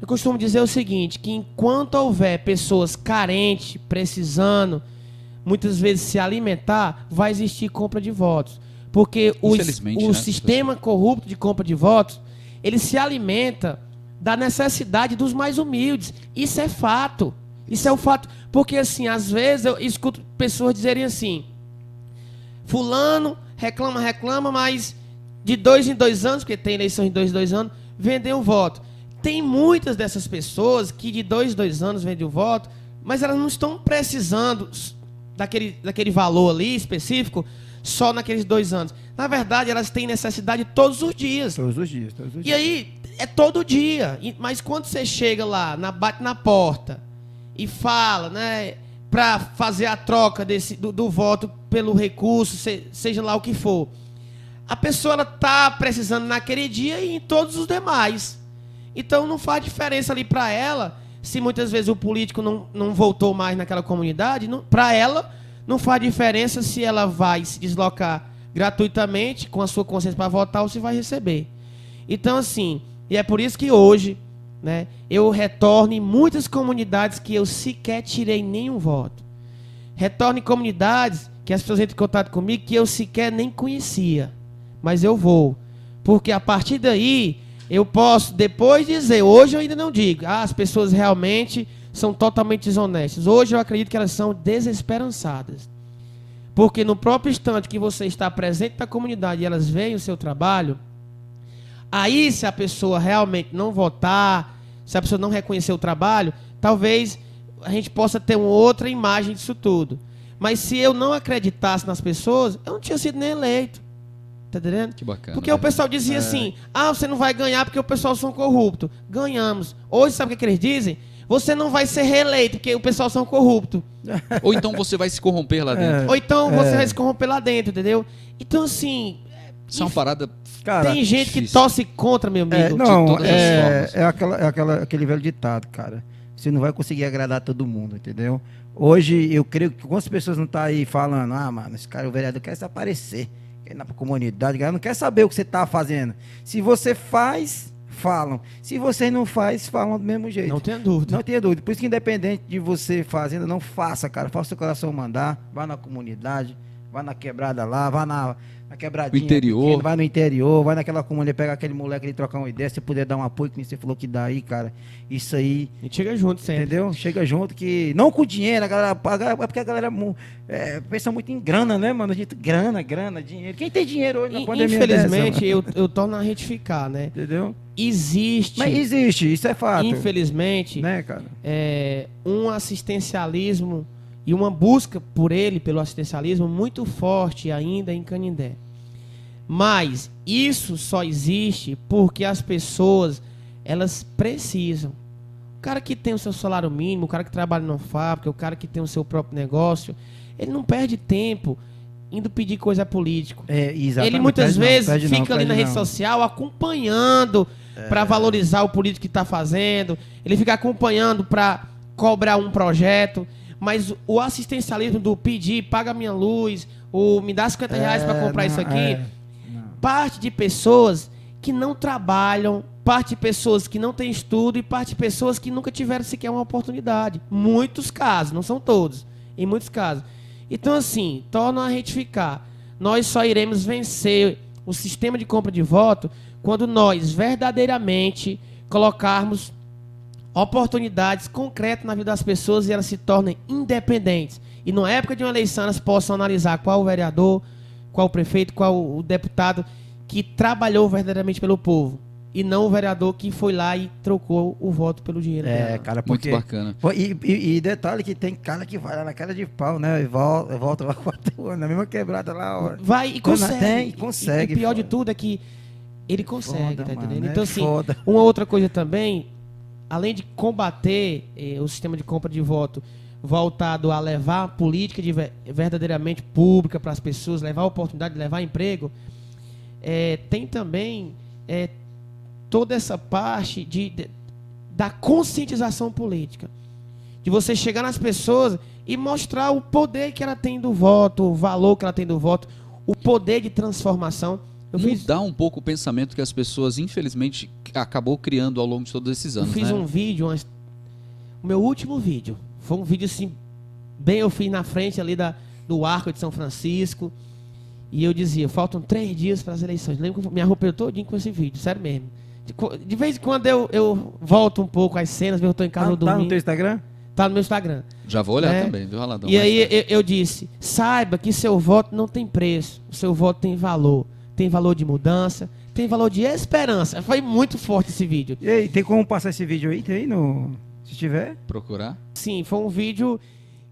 eu costumo dizer o seguinte, que enquanto houver pessoas carentes, precisando, muitas vezes se alimentar, vai existir compra de votos. Porque o sistema corrupto de compra de votos, ele se alimenta da necessidade dos mais humildes. Isso é fato. Isso é um fato. Porque, assim, às vezes eu escuto pessoas dizerem assim, fulano reclama, mas de 2 em 2 anos, porque tem eleição de 2 em 2 anos, vender o voto. Tem muitas dessas pessoas que de 2 em 2 anos vendem o voto, mas elas não estão precisando daquele valor ali específico só naqueles 2 anos. Na verdade, elas têm necessidade todos os dias. Todos os dias. E aí, é todo dia. Mas quando você chega lá, bate na porta e fala, né, para fazer a troca do voto pelo recurso, seja lá o que for, a pessoa está precisando naquele dia e em todos os demais. Então não faz diferença ali para ela, se muitas vezes o político não voltou mais naquela comunidade, para ela não faz diferença se ela vai se deslocar gratuitamente com a sua consciência para votar ou se vai receber. Então assim, e é por isso que hoje, né, eu retorno em muitas comunidades que eu sequer tirei nenhum voto. Retorno em comunidades que as pessoas entram em contato comigo que eu sequer nem conhecia. Mas eu vou. Porque a partir daí, eu posso depois dizer, hoje eu ainda não digo, as pessoas realmente são totalmente desonestas. Hoje eu acredito que elas são desesperançadas. Porque no próprio instante que você está presente na comunidade e elas veem o seu trabalho, aí se a pessoa realmente não votar, se a pessoa não reconhecer o trabalho, talvez a gente possa ter uma outra imagem disso tudo. Mas se eu não acreditasse nas pessoas, eu não tinha sido nem eleito. Tá entendendo? Que bacana. Porque o pessoal dizia assim, você não vai ganhar porque o pessoal são corruptos. Ganhamos. Hoje, sabe o que eles dizem? Você não vai ser reeleito porque o pessoal são corruptos. Ou então você vai se corromper lá dentro. Ou então você vai se corromper lá dentro, entendeu? Então, assim... Isso é uma parada... Cara, tem gente difícil. que torce contra, meu amigo. Aquele velho ditado, cara. Você não vai conseguir agradar todo mundo, entendeu? Hoje, eu creio que quantas pessoas não estão aí falando, mano, esse cara, o vereador, quer se aparecer. Quer ir na comunidade, não quer saber o que você está fazendo. Se você faz, falam. Se você não faz, falam do mesmo jeito. Não tenha dúvida. Não tenha dúvida. Por isso que independente de você fazendo, não faça, cara. Faça o seu coração mandar. Vá na comunidade, vá na quebrada lá, vá na quebradinha. No interior. Pequena, vai no interior, vai naquela comunidade, pega aquele moleque ali, trocar uma ideia. Se puder dar um apoio, que você falou que dá aí, cara. Isso aí. A gente chega junto sempre. Entendeu? Chega junto que... Não com dinheiro, a galera paga. É porque a galera pensa muito em grana, né, mano? A gente, grana, dinheiro. Quem tem dinheiro hoje na pandemia infelizmente, dessa, eu torno a retificar, né? entendeu? Existe. Mas existe, isso é fato. Infelizmente, né, cara? Um assistencialismo e uma busca pelo assistencialismo muito forte ainda em Canindé. Mas isso só existe porque as pessoas, elas precisam. O cara que tem o seu salário mínimo, o cara que trabalha numa fábrica, o cara que tem o seu próprio negócio, ele não perde tempo indo pedir coisa a político. Exatamente. Ele muitas vezes fica ali na rede social acompanhando para valorizar o político que está fazendo. Ele fica acompanhando para cobrar um projeto. Mas o assistencialismo do pedir, paga minha luz, ou me dá R$50 para comprar isso aqui, parte de pessoas que não trabalham, parte de pessoas que não têm estudo e parte de pessoas que nunca tiveram sequer uma oportunidade. Muitos casos, não são todos, em muitos casos. Então, assim, torna a retificar. Nós só iremos vencer o sistema de compra de voto quando nós verdadeiramente colocarmos oportunidades concretas na vida das pessoas e elas se tornem independentes. E na época de uma eleição elas possam analisar qual o vereador, qual o prefeito, qual o deputado que trabalhou verdadeiramente pelo povo. E não o vereador que foi lá e trocou o voto pelo dinheiro dela. Cara, porque... Muito bacana. E detalhe que tem cara que vai lá na cara de pau, né? E volta lá na mesma quebrada lá. Ó. Vai e consegue. Consegue. E pior de tudo é que ele consegue, tá entendendo? Mano, então, assim, uma outra coisa também, além de combater o sistema de compra de voto voltado a levar a política verdadeiramente pública para as pessoas, levar a oportunidade de levar emprego, tem também toda essa parte da conscientização política. De você chegar nas pessoas e mostrar o poder que ela tem do voto, o valor que ela tem do voto, o poder de transformação. Mudar um pouco o pensamento que as pessoas, infelizmente, acabou criando ao longo de todos esses anos. Eu fiz um vídeo, o meu último vídeo, foi um vídeo assim, eu fiz na frente ali do Arco de São Francisco, e eu dizia, faltam 3 dias para as eleições. Lembro que me arrupei todinho com esse vídeo, sério mesmo. De vez em quando eu volto um pouco às cenas, eu estou em casa no domingo. Tá no teu Instagram? Tá no meu Instagram. Já vou olhar também, viu, Raladão? E aí eu disse, saiba que seu voto não tem preço, o seu voto tem valor. tem valor de mudança, tem valor de esperança. Foi muito forte esse vídeo. E aí, tem como passar esse vídeo aí? Tem no... Se tiver? Procurar? Sim, foi um vídeo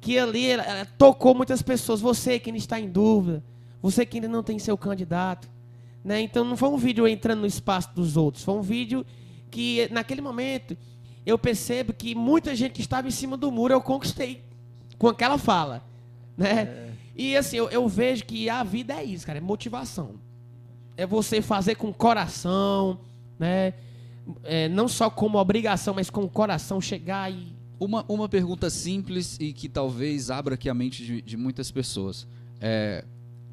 que ali ela tocou muitas pessoas. Você que ainda está em dúvida, você que ainda não tem seu candidato, né? Então não foi um vídeo entrando no espaço dos outros, foi um vídeo que naquele momento eu percebo que muita gente que estava em cima do muro eu conquistei com aquela fala, né? E assim, eu vejo que a vida é isso, cara, é motivação. É você fazer com o coração, né? Não só como obrigação, mas com o coração chegar e... Uma pergunta simples e que talvez abra aqui a mente de muitas pessoas.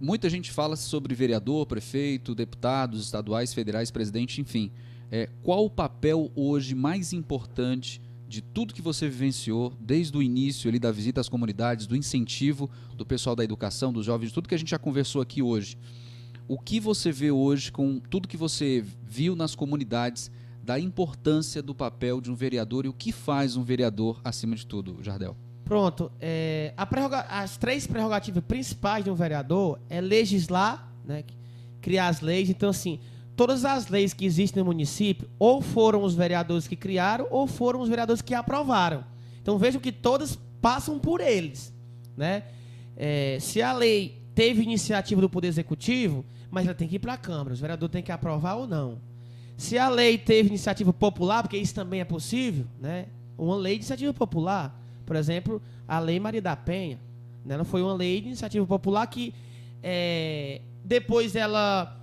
Muita gente fala sobre vereador, prefeito, deputados estaduais, federais, presidente, enfim. Qual o papel hoje mais importante de tudo que você vivenciou, desde o início ali da visita às comunidades, do incentivo do pessoal da educação, dos jovens, tudo que a gente já conversou aqui hoje? O que você vê hoje com tudo que você viu nas comunidades da importância do papel de um vereador e o que faz um vereador acima de tudo, Jardel? Pronto. As 3 prerrogativas principais de um vereador é legislar, né, criar as leis. Então, assim, todas as leis que existem no município, ou foram os vereadores que criaram, ou foram os vereadores que aprovaram. Então, vejam que todas passam por eles, né? Se a lei teve iniciativa do Poder Executivo, mas ela tem que ir para a Câmara, os vereadores têm que aprovar ou não. Se a lei teve iniciativa popular, porque isso também é possível, né? Uma lei de iniciativa popular, por exemplo, a Lei Maria da Penha, né? Ela foi uma lei de iniciativa popular que depois ela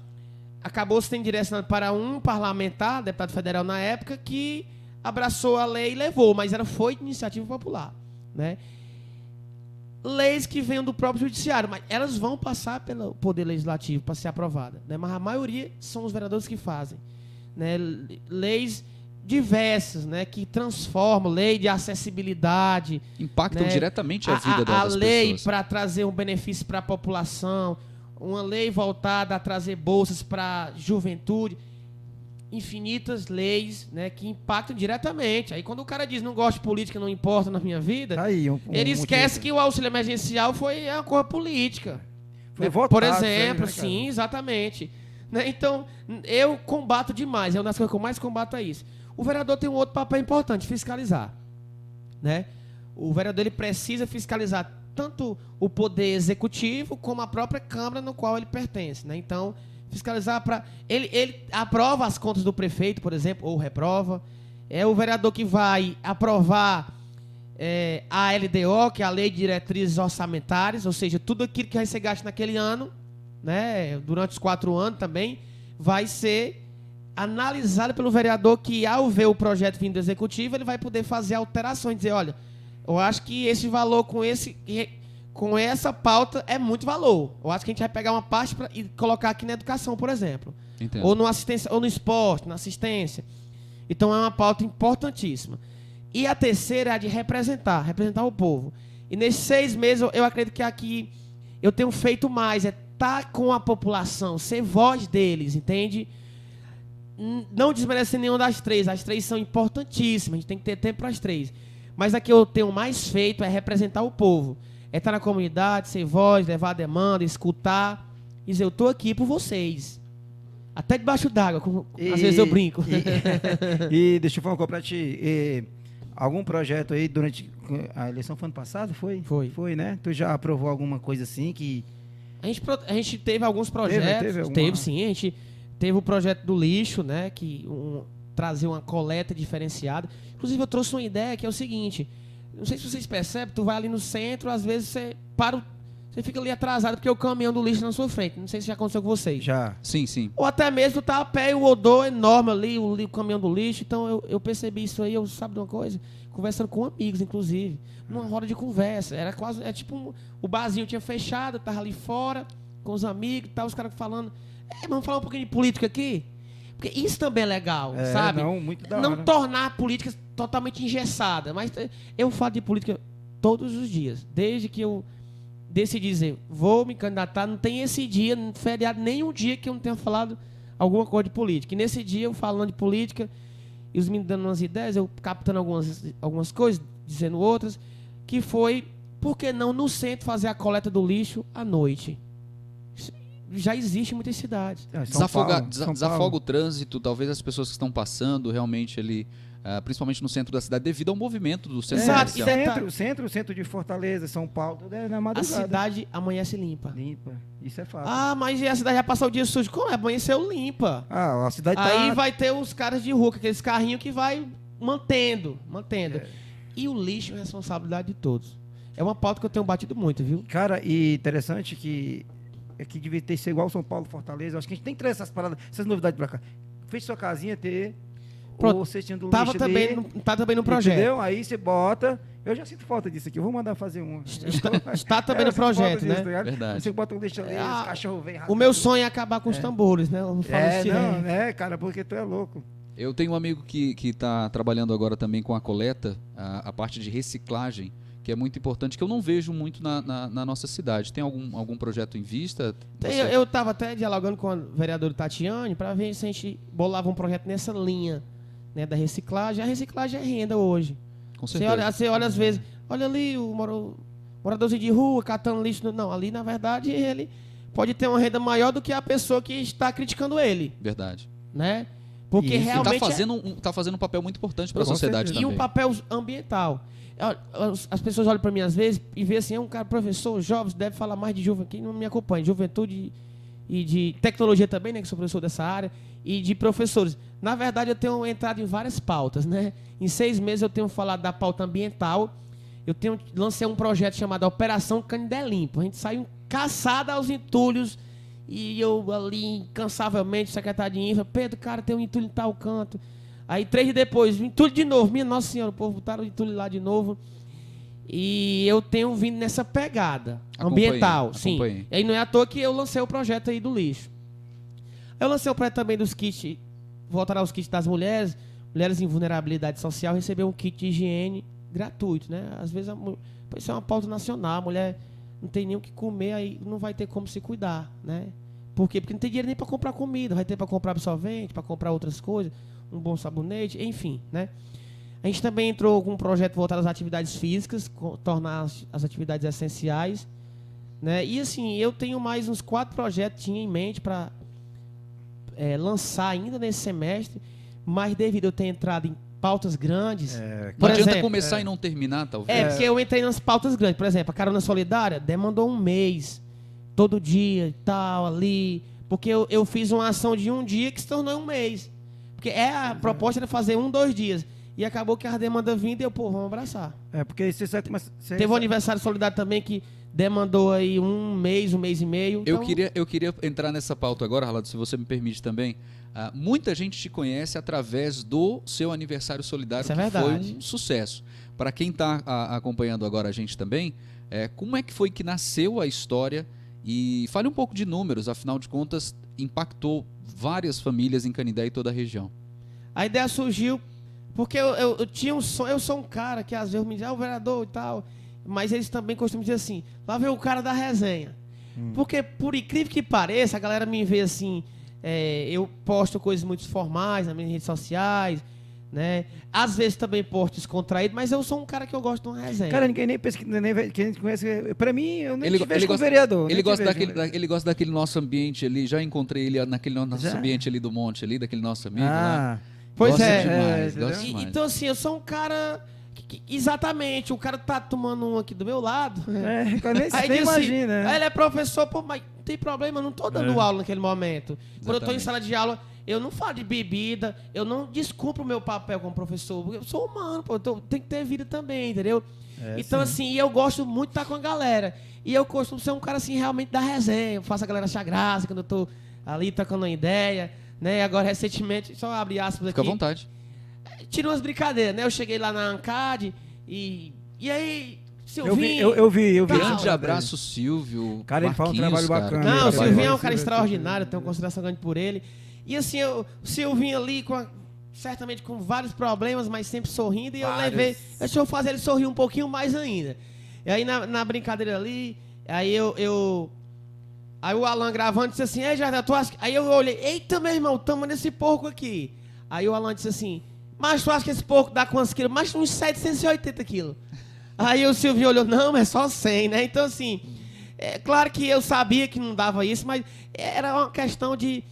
acabou sendo direcionada para um parlamentar, deputado federal na época, que abraçou a lei e levou, mas ela foi de iniciativa popular, né? Leis que venham do próprio judiciário, mas elas vão passar pelo Poder Legislativo para ser aprovada, né? Mas a maioria são os vereadores que fazem, né? Leis diversas, né, que transformam, lei de acessibilidade, impactam, né, diretamente a vida das pessoas. A lei para trazer um benefício para a população, uma lei voltada a trazer bolsas para juventude, infinitas leis, né, que impactam diretamente. Aí quando o cara diz não gosto de política, não importa na minha vida, ele esquece que o auxílio emergencial é uma coisa política. Foi votado, por exemplo, né, sim, exatamente. Né? Então, eu combato demais, é uma das coisas que eu mais combato é isso. O vereador tem um outro papel importante, fiscalizar, né? O vereador ele precisa fiscalizar tanto o poder executivo como a própria Câmara no qual ele pertence, né? Então, fiscalizar para... Ele aprova as contas do prefeito, por exemplo, ou reprova. É o vereador que vai aprovar a LDO, que é a Lei de Diretrizes Orçamentárias, ou seja, tudo aquilo que vai ser gasto naquele ano, né, durante os 4 anos também, vai ser analisado pelo vereador que, ao ver o projeto vindo do executivo, ele vai poder fazer alterações, dizer, olha, eu acho que esse valor com essa pauta é muito valor. Eu acho que a gente vai pegar uma parte e colocar aqui na educação, por exemplo. Entendo. Ou no assistência, ou no esporte, na assistência. Então é uma pauta importantíssima. E a terceira é a de representar o povo. E nesses 6 meses, eu acredito que aqui eu tenho feito mais, estar com a população, ser voz deles, entende? Não desmerecendo nenhuma das 3, as 3 são importantíssimas, a gente tem que ter tempo para as 3. Mas a que eu tenho mais feito é representar o povo. É estar na comunidade, ser voz, levar a demanda, escutar, e dizer, eu estou aqui por vocês. Até debaixo d'água, às vezes eu brinco. E deixa eu falar uma coisa para ti. Algum projeto aí durante a eleição foi ano passado? Foi? Foi, né? Tu já aprovou alguma coisa assim que... A gente teve alguns projetos. Teve sim. A gente teve o projeto do lixo, né? Que trazer uma coleta diferenciada. Inclusive, eu trouxe uma ideia que é o seguinte. Não sei se vocês percebem, tu vai ali no centro, às vezes você fica ali atrasado porque o caminhão do lixo na sua frente. Não sei se já aconteceu com vocês. Já. Sim, sim. Ou até mesmo tu tá a pé e o odor enorme ali, o caminhão do lixo. Então eu percebi isso aí, sabe de uma coisa? Conversando com amigos, inclusive. Numa roda de conversa. Era quase, tipo, o barzinho tinha fechado, eu tava ali fora, com os amigos e tal, os caras falando. Vamos falar um pouquinho de política aqui? Porque isso também é legal, sabe? Muito da não hora. Tornar a política totalmente engessada. Mas eu falo de política todos os dias. Desde que eu decidi dizer, vou me candidatar, não tem esse dia, feriado, nenhum dia que eu não tenha falado alguma coisa de política. E nesse dia, eu falando de política, e os meninos dando umas ideias, eu captando algumas coisas, dizendo outras, que foi, por que não no centro fazer a coleta do lixo à noite? já existe em muitas cidades. Desafoga o trânsito, talvez as pessoas que estão passando realmente ali, principalmente no centro da cidade, devido ao movimento do centro comercial. O centro de Fortaleza, São Paulo, tudo é na madrugada. A cidade amanhece limpa. Limpa, isso é fato. Mas a cidade já passou o dia sujo. Como é? Amanheceu limpa. A cidade Aí vai ter os caras de rua, aqueles carrinhos que vai mantendo. E o lixo é responsabilidade de todos. É uma pauta que eu tenho batido muito, viu? Cara, e interessante que devia ter ser igual São Paulo, Fortaleza. Eu acho que a gente tem que trazer essas paradas, essas novidades pra cá. Fez sua casinha, ter o cestinho do lixo tá também no projeto. Entendeu? Aí você bota... Eu já sinto falta disso aqui. Eu vou mandar fazer um. Está também no projeto, né? Tá Verdade. Você bota um lixo ali, os cachorros vêm. O meu sonho é acabar com os tambores, né? Cara, porque tu é louco. Eu tenho um amigo que está trabalhando agora também com a coleta, a parte de reciclagem, que é muito importante, que eu não vejo muito na nossa cidade. Tem algum projeto em vista? Eu estava até dialogando com a vereadora Tatiane para ver se a gente bolava um projeto nessa linha, né, da reciclagem. A reciclagem é renda hoje. Com certeza. Você olha às vezes, olha ali o moradorzinho de rua catando lixo. Não, ali na verdade ele pode ter uma renda maior do que a pessoa que está criticando ele. Verdade. Né? Porque realmente está fazendo um papel muito importante para a sociedade também. E um papel ambiental. As pessoas olham para mim às vezes e veem assim, um cara professor, jovem, deve falar mais de juventude, quem não me acompanha, juventude e de tecnologia também, né, que sou professor dessa área, e de professores. Na verdade, eu tenho entrado em várias pautas, né? Em 6 meses eu tenho falado da pauta ambiental, lancei um projeto chamado Operação Canindé Limpo. A gente saiu caçada aos entulhos. E eu ali, incansavelmente, secretário de infra, Pedro, cara, tem um entulho em tal canto. Aí 3 dias depois, entulho de novo. Minha Nossa Senhora, o povo botaram o entulho lá de novo. E eu tenho vindo nessa pegada ambiental. Sim. E aí não é à toa que eu lancei o projeto aí do lixo. Eu lancei o projeto também dos kits, voltar aos kits das mulheres em vulnerabilidade social, receber um kit de higiene gratuito, né? Às vezes isso é uma pauta nacional, a mulher não tem nem o que comer, aí não vai ter como se cuidar, né? Por quê? Porque não tem dinheiro nem para comprar comida, vai ter para comprar absorvente, para comprar outras coisas, um bom sabonete, enfim, né? A gente também entrou com um projeto voltado às atividades físicas, tornar as atividades essenciais, né? E assim, eu tenho mais uns 4 projetos em mente para lançar ainda nesse semestre, mas devido eu ter entrado em pautas grandes... Não adianta começar e não terminar, talvez. Porque eu entrei nas pautas grandes. Por exemplo, a Carona Solidária demandou um mês, todo dia e tal, ali. Porque eu fiz uma ação de um dia que se tornou um mês. Porque a proposta era fazer 2 dias. E acabou que a demanda vindo e eu, vamos abraçar. Porque você sabe... Teve um aniversário solidário também que demandou aí um mês e meio. Então... Eu queria entrar nessa pauta agora, Ralado, se você me permite também. Muita gente te conhece através do seu aniversário solidário, que foi um sucesso. Para quem está acompanhando agora a gente também, como é que foi que nasceu a história? E fale um pouco de números, afinal de contas, impactou várias famílias em Canindé e toda a região. A ideia surgiu porque eu tinha um sonho. Eu sou um cara que às vezes me diz, o vereador e tal, mas eles também costumam dizer assim, lá vem o cara da resenha. Porque, por incrível que pareça, a galera me vê assim... eu posto coisas muito formais nas minhas redes sociais, né? Às vezes também posto descontraído, mas eu sou um cara que eu gosto de uma resenha. Cara, ninguém nem pensa quem conhece. Pra mim, eu nem te vejo como vereador. Ele gosta daquele nosso ambiente ali. Já encontrei ele naquele nosso ambiente ali do monte, ali, daquele nosso amigo lá. Pois Gosto demais. Então, assim, eu sou um cara... Exatamente, o cara tá tomando um aqui do meu lado. Nem imagina. Aí ele é professor, mas não tem problema, eu não tô dando aula naquele momento. Exatamente. Quando eu tô em sala de aula, eu não falo de bebida, eu não descumpro o meu papel como professor. Eu sou humano, tem que ter vida também, entendeu? Então, assim, eu gosto muito de estar com a galera. E eu costumo ser um cara, assim, realmente da resenha. Eu faço a galera achar graça quando eu tô ali tocando uma ideia, né? Agora, recentemente, só abrir aspas aqui. Fica à vontade. Tira umas brincadeiras, né? Eu cheguei lá na Ancad e aí, Silvinho... Eu vi. Grande abraço, Silvio. Cara, ele faz um trabalho bacana. Não, o Silvinho é um cara extraordinário, eu tenho consideração grande por ele. E assim, o Silvinho ali, certamente com vários problemas, mas sempre sorrindo, e eu levei... Deixa eu fazer ele sorrir um pouquinho mais ainda. E aí, na brincadeira ali, aí aí o Alan gravando disse assim, Jardel, tu acha... Aí eu olhei, eita, meu irmão, tamo nesse porco aqui. Aí o Alan disse assim... Mas tu acha que esse porco dá quantos quilos? Mas uns 780 quilos. Aí o Silvio olhou, não, é só 100, né? Então, assim, É claro que eu sabia que não dava isso, mas era uma questão de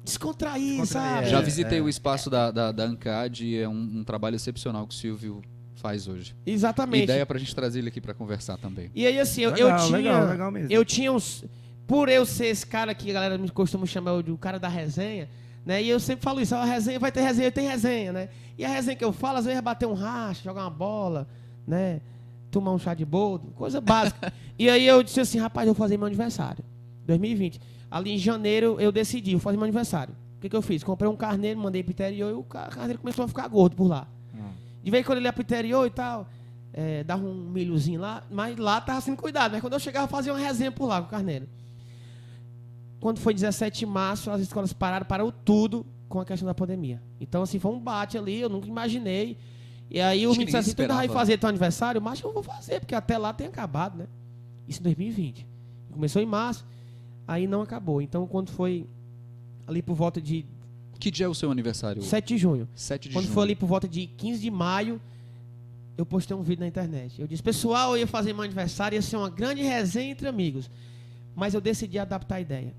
descontrair, sabe? Já visitei o espaço da ANCAD e é um trabalho excepcional que o Silvio faz hoje. Exatamente. Ideia pra gente trazer ele aqui pra conversar também. E aí, assim, legal mesmo. eu tinha uns... Por eu ser esse cara que a galera me costuma chamar de o cara da resenha, né? E eu sempre falo isso, a resenha vai ter resenha, tem resenha, né? E a resenha que eu falo, às vezes é bater um racha, jogar uma bola, né? Tomar um chá de boldo, coisa básica. E aí eu disse assim, rapaz, eu vou fazer meu aniversário. 2020. Ali em janeiro eu decidi, vou fazer meu aniversário. O que eu fiz? Comprei um carneiro, mandei pro interior e o carneiro começou a ficar gordo por lá. De vez em quando ele ia pro interior e tal, dava um milhozinho lá, mas lá tava sendo cuidado. Mas quando eu chegava, eu fazia uma resenha por lá com o carneiro. Quando foi 17 de março, as escolas parou tudo com a questão da pandemia. Então, assim, foi um bate ali, eu nunca imaginei. E aí o me disse assim, tu ainda vai fazer teu aniversário? Mas eu vou fazer, porque até lá tem acabado, né? Isso em 2020. Começou em março, aí não acabou. Então, quando foi ali por volta de... Que dia é o seu aniversário? 7 de junho. 7 de Quando junho. foi ali por volta de 15 de maio, eu postei um vídeo na internet. Eu disse, pessoal, eu ia fazer meu aniversário, ia ser uma grande resenha entre amigos. Mas eu decidi adaptar a ideia.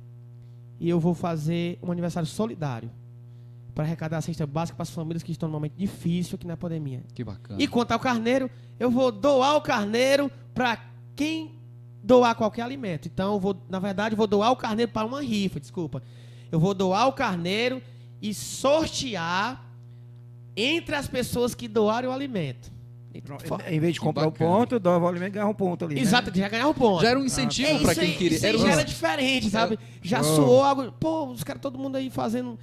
E eu vou fazer um aniversário solidário para arrecadar a cesta básica para as famílias que estão num momento difícil aqui na pandemia. Que bacana. E quanto ao carneiro, eu vou doar o carneiro para quem doar qualquer alimento. Então, na verdade, vou doar o carneiro para uma rifa, desculpa. Eu vou doar o carneiro e sortear entre as pessoas que doarem o alimento. Em vez de comprar o ponto, doava o alimento e ganhava um ponto ali. Exato, já ganhava um ponto. Já era um incentivo para quem queria. Isso aí já era diferente, sabe? Já soou algo. Pô, os caras, todo mundo aí fazendo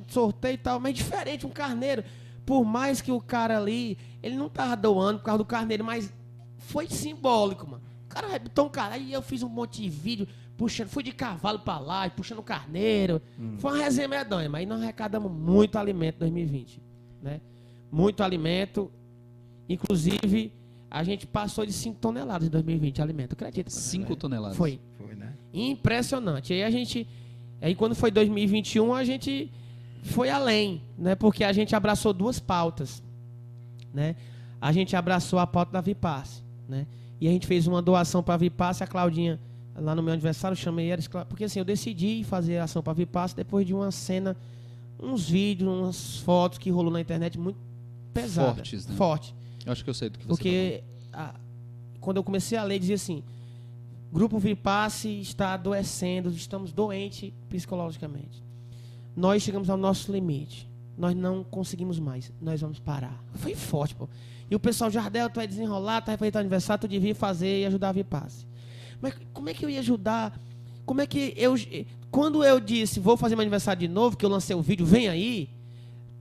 sorteio e tal, mas diferente, um carneiro. Por mais que o cara ali, ele não tava doando por causa do carneiro, mas foi simbólico, mano. O cara botou um cara, aí eu fiz um monte de vídeo, puxando, fui de cavalo pra lá, puxando o carneiro. Foi uma resenha medonha, mas nós arrecadamos muito alimento em 2020, né? Muito alimento. Inclusive, a gente passou de 5 toneladas em 2020 de alimento, acredita? 5 toneladas. Foi, né? Impressionante. Aí quando foi 2021, a gente foi além, né? Porque a gente abraçou 2 pautas, né? A gente abraçou a pauta da Vipasse, né? E a gente fez uma doação para a Vipasse, a Claudinha, lá no meu aniversário, chamei ela, porque assim, eu decidi fazer a ação para a Vipasse depois de uma cena, uns vídeos, umas fotos que rolou na internet muito pesadas. Fortes, né? Forte. Eu acho que eu sei do que você Porque quando eu comecei a ler, dizia assim, Grupo Vipasse está adoecendo, estamos doentes psicologicamente. Nós chegamos ao nosso limite. Nós não conseguimos mais. Nós vamos parar. Foi forte, pô. E o pessoal, Jardel, tu é desenrolado, tu vai fazer teu aniversário, tu devia fazer e ajudar a Vipasse. Mas como é que eu ia ajudar? Como é que eu... Quando eu disse, vou fazer meu aniversário de novo, que eu lancei o vídeo, vem aí,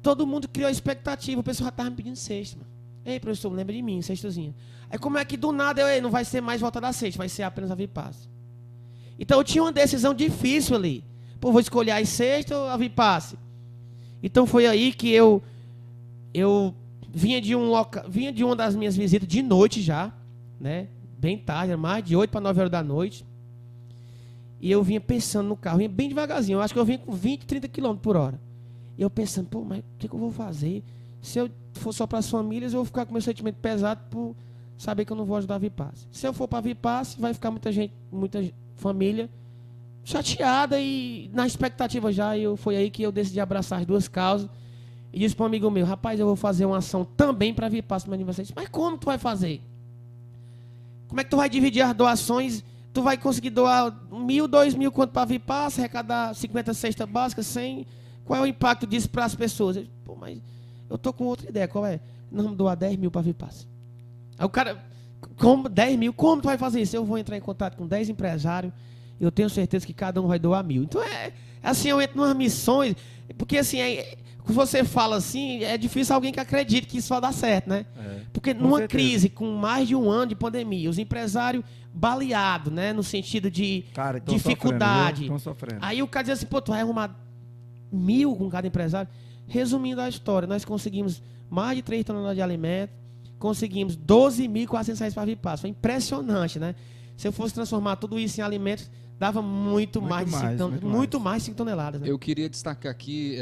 todo mundo criou expectativa. O pessoal já estava me pedindo cesta, mano. Ei, professor, lembra de mim, cestazinha. Aí como é que do nada não vai ser mais volta da cesta, vai ser apenas a Vipasse. Então eu tinha uma decisão difícil ali. Pô, vou escolher a cesta ou a Vipasse? Então foi aí que eu vinha de uma das minhas visitas de noite já, né? Bem tarde, mais de 8 para 9 horas da noite. E eu vinha pensando no carro, vinha bem devagarzinho. Eu acho que eu vinha com 20, 30 km por hora. E eu pensando, pô, mas o que eu vou fazer? Se eu for só para as famílias, eu vou ficar com meu sentimento pesado por saber que eu não vou ajudar a Vipasse. Se eu for para a Vipasse, vai ficar muita família chateada e na expectativa já. Foi aí que eu decidi abraçar as 2 causas e disse para um amigo meu, rapaz, eu vou fazer uma ação também para a Vipasse no meu aniversário. Mas como tu vai fazer? Como é que tu vai dividir as doações? Tu vai conseguir doar 1.000, 2.000 quanto para a Vipasse, arrecadar 50 cestas básicas, 100? Qual é o impacto disso para as pessoas? Eu, pô, mas eu tô com outra ideia, qual é? Nós vamos doar 10.000 para a Vipasse. Aí o cara, como 10.000? Como tu vai fazer isso? Eu vou entrar em contato com 10 empresários e eu tenho certeza que cada um vai doar 1.000. Então assim, eu entro nas missões, porque assim, quando você fala assim, é difícil alguém que acredite que isso vai dar certo, né? Porque numa crise, com mais de 1 ano de pandemia, os empresários baleados, né? No sentido de dificuldade. Estão sofrendo. Aí o cara diz assim, pô, tu vai arrumar 1.000 com cada empresário? Resumindo a história, nós conseguimos mais de 3 toneladas de alimento, conseguimos 12.400 reais para a Vipasse. Foi impressionante, né? Se eu fosse transformar tudo isso em alimentos, dava muito mais de 5 toneladas. Né? Eu queria destacar aqui,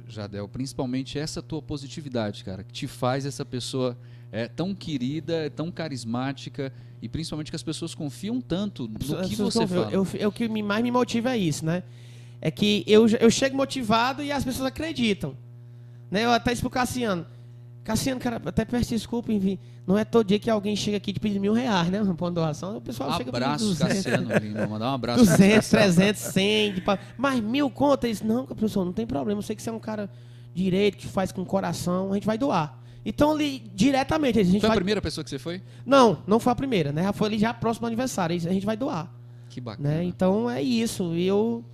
Jardel, principalmente essa tua positividade, cara, que te faz essa pessoa tão querida, tão carismática e principalmente que as pessoas confiam tanto no que Pessoas você confiam. fala. O que mais me motiva é isso, né? É que eu chego motivado e as pessoas acreditam. Né? Eu até explico Cassiano, cara, até peço desculpa, enfim. Não é todo dia que alguém chega aqui te pedir R$1.000, né? Uma doação. O pessoal chega Abraço, Cassiano. Mandar um abraço. 200, 300, 100. Mas 1.000 conta isso. Não, professor, não tem problema. Eu sei que você é um cara direito, que faz com o coração. A gente vai doar. Então, ali, diretamente. Foi a primeira pessoa que você foi? Não foi a primeira, né? Foi ali já próximo do aniversário. A gente vai doar. Que bacana. Né? Então, é isso. E eu...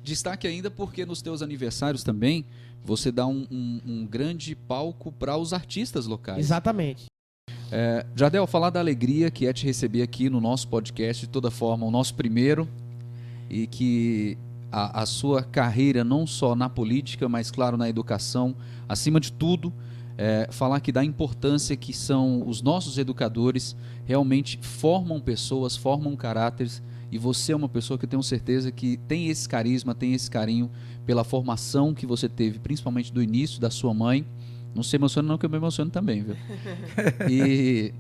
Destaque ainda porque nos teus aniversários também, você dá um grande palco para os artistas locais. Exatamente. Jardel, falar da alegria que é te receber aqui no nosso podcast, de toda forma, o nosso primeiro, e que a sua carreira, não só na política, mas, claro, na educação, acima de tudo, falar que da importância que são os nossos educadores, realmente formam pessoas, formam caráteres, e você é uma pessoa que eu tenho certeza que tem esse carisma, tem esse carinho pela formação que você teve, principalmente do início da sua mãe. Não se emociona não, que eu me emociono também, viu? E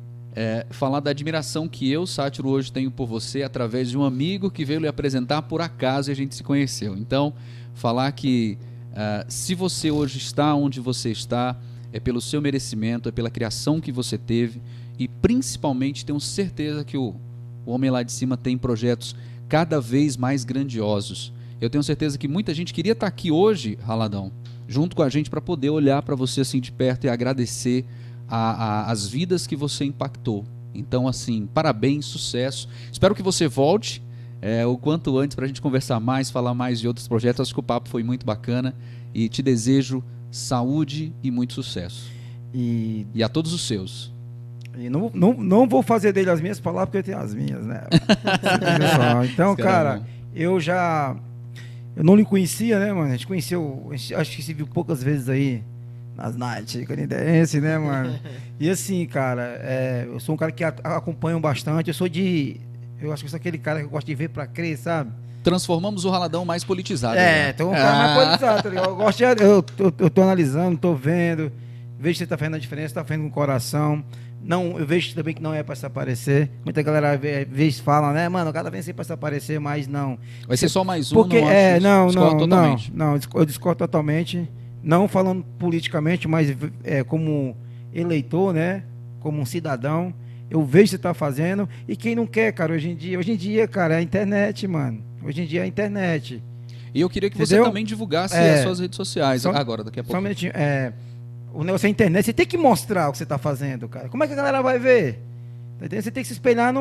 falar da admiração que eu, Sátiro, hoje tenho por você através de um amigo que veio lhe apresentar por acaso e a gente se conheceu. Então, falar que se você hoje está onde você está, é pelo seu merecimento, é pela criação que você teve e principalmente tenho certeza que o Homem Lá de Cima tem projetos cada vez mais grandiosos. Eu tenho certeza que muita gente queria estar aqui hoje, Raladão, junto com a gente para poder olhar para você assim de perto e agradecer as vidas que você impactou. Então, assim, parabéns, sucesso. Espero que você volte o quanto antes para a gente conversar mais, falar mais de outros projetos. Acho que o papo foi muito bacana e te desejo saúde e muito sucesso. E a todos os seus. E não vou fazer dele as minhas palavras, porque eu tenho as minhas, né? Então, cara, eu não lhe conhecia, né, mano? A gente conheceu, acho que se viu poucas vezes aí nas nights canidense, né, mano? E assim, cara, eu sou um cara que acompanho bastante. Eu acho que eu sou aquele cara que gosta de ver pra crer, sabe? Transformamos o Raladão mais politizado. Então um cara mais politizado, tá ligado? Eu tô analisando, tô vendo, vejo que você tá fazendo a diferença, tá fazendo com o coração. Não, eu vejo também que não é para se aparecer. Muita galera vezes fala, né, mano, o cara vem sempre para se aparecer, mas não. Vai ser só mais um, porque não eu discordo totalmente. Não falando politicamente, mas como eleitor, né, como um cidadão, eu vejo o que você tá fazendo. E quem não quer, cara, hoje em dia, cara, é a internet, mano. Hoje em dia é a internet. E eu queria que você também divulgasse as suas redes sociais agora, daqui a pouco. Só um minutinho. O negócio é a internet, você tem que mostrar o que você está fazendo, cara. Como é que a galera vai ver? Tá entendendo? Você tem que se espelhar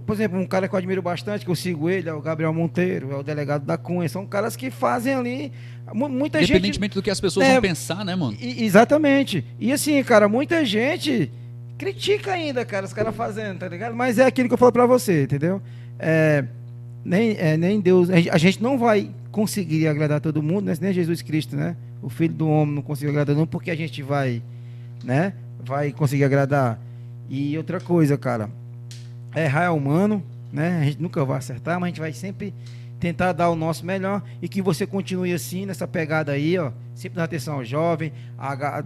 por exemplo, um cara que eu admiro bastante, que eu sigo ele, é o Gabriel Monteiro, é o delegado da Cunha. São caras que fazem ali. Muita gente. Independentemente do que as pessoas vão pensar, né, mano? Exatamente. E assim, cara, muita gente critica ainda, cara, os caras fazendo, tá ligado? Mas é aquilo que eu falo pra você, entendeu? Nem Deus. A gente não vai conseguir agradar todo mundo, né? Nem Jesus Cristo, né? O Filho do Homem não conseguiu agradar não, porque a gente vai conseguir agradar. E outra coisa, cara, errar é humano, né? A gente nunca vai acertar, mas a gente vai sempre tentar dar o nosso melhor e que você continue assim, nessa pegada aí, ó, sempre dando atenção ao jovem,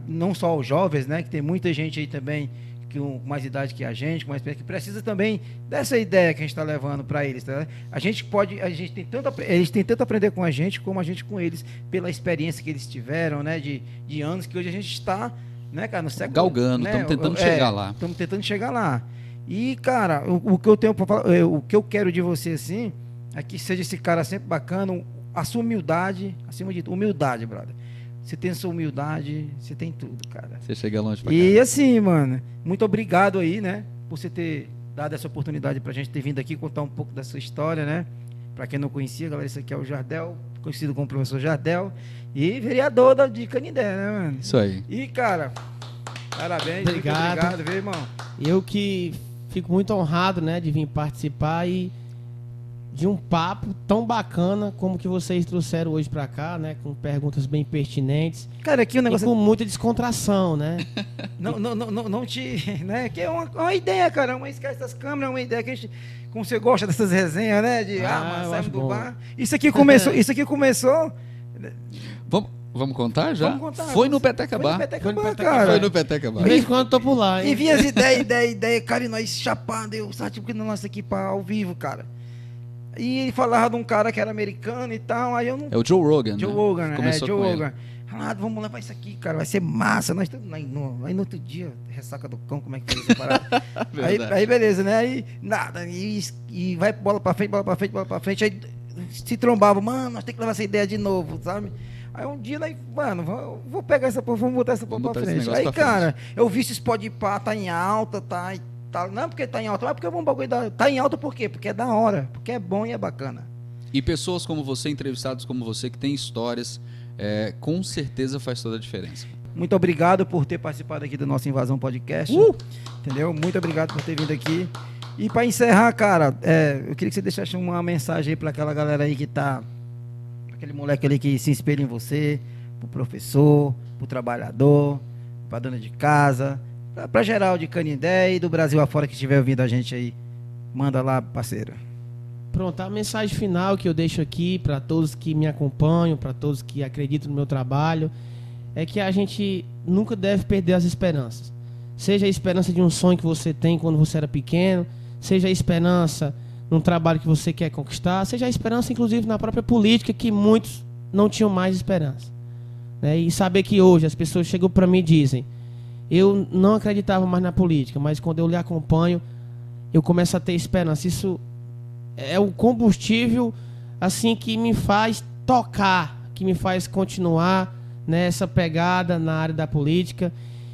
não só aos jovens, né? Que tem muita gente aí também com mais idade que a gente, que precisa também dessa ideia que a gente está levando para eles. Tá? Eles têm tanto a aprender com a gente, como a gente com eles, pela experiência que eles tiveram, né, de anos que hoje a gente está, né, cara, no século, galgando, estamos tentando chegar lá. Estamos tentando chegar lá. E, cara, o que eu tenho para falar, o que eu quero de você assim, é que seja esse cara sempre bacana, a sua humildade, acima de tudo, humildade, brother. Você tem sua humildade, você tem tudo, cara. Você chega longe pra cá. E assim, mano, muito obrigado aí, né, por você ter dado essa oportunidade pra gente ter vindo aqui contar um pouco da sua história, né? Pra quem não conhecia, galera, esse aqui é o Jardel, conhecido como professor Jardel, e vereador de Canindé, né, mano? Isso aí. E, cara, parabéns, obrigado, viu, irmão? Eu que fico muito honrado, né, de vir participar e de um papo tão bacana como que vocês trouxeram hoje pra cá, né? Com perguntas bem pertinentes. Cara, aqui o negócio... E com muita descontração, né? não te... Né? Que é uma ideia, cara. Uma esquece das câmeras, uma ideia que a gente... Como você gosta dessas resenhas, né? De, saímos do bar. Isso aqui começou... Vamos contar já? Vamos contar. Foi no Peteca Bar. Cara. Foi no Peteca Bar. De vez em quando eu tô por lá, hein? E vinha as ideias, cara, e nós chapando, eu sabe, tipo, que não lança aqui pra ao vivo, cara. E ele falava de um cara que era americano e tal, aí eu não... É o Joe Rogan, Joe né? Rogan, né? Começou Joe com ele. Rogan. Falado, vamos levar isso aqui, cara, vai ser massa. Nós tudo, aí no outro dia, ressaca do cão, como é que foi essa parada? aí beleza, né? Aí nada, e vai bola pra frente, aí se trombava, mano, nós temos que levar essa ideia de novo, sabe? Aí um dia, mano, vou pegar essa porra, vamos botar essa porra pra frente. Aí, cara, eu vi se pode ir pá, tá em alta, tá e tal. Não é porque tá em alta, mas porque vamos bagulho tá em alta por quê? Porque é da hora, porque é bom e é bacana. E pessoas como você, entrevistados como você, que tem histórias, com certeza faz toda a diferença. Muito obrigado por ter participado aqui do nosso Invasão Podcast. Entendeu? Muito obrigado por ter vindo aqui. E para encerrar, cara, eu queria que você deixasse uma mensagem aí para aquela galera aí que tá... Aquele moleque ali que se espelha em você, pro professor, pro trabalhador, pra dona de casa, pra geral de Canindé e do Brasil afora que estiver ouvindo a gente aí. Manda lá, parceiro. Pronto, a mensagem final que eu deixo aqui para todos que me acompanham, para todos que acreditam no meu trabalho, é que a gente nunca deve perder as esperanças. Seja a esperança de um sonho que você tem quando você era pequeno, seja a esperança num trabalho que você quer conquistar, seja a esperança, inclusive, na própria política, que muitos não tinham mais esperança. Né? E saber que hoje as pessoas chegam para mim e dizem, eu não acreditava mais na política, mas quando eu lhe acompanho, eu começo a ter esperança. Isso é o combustível assim que me faz tocar, que me faz continuar nessa pegada na área da política.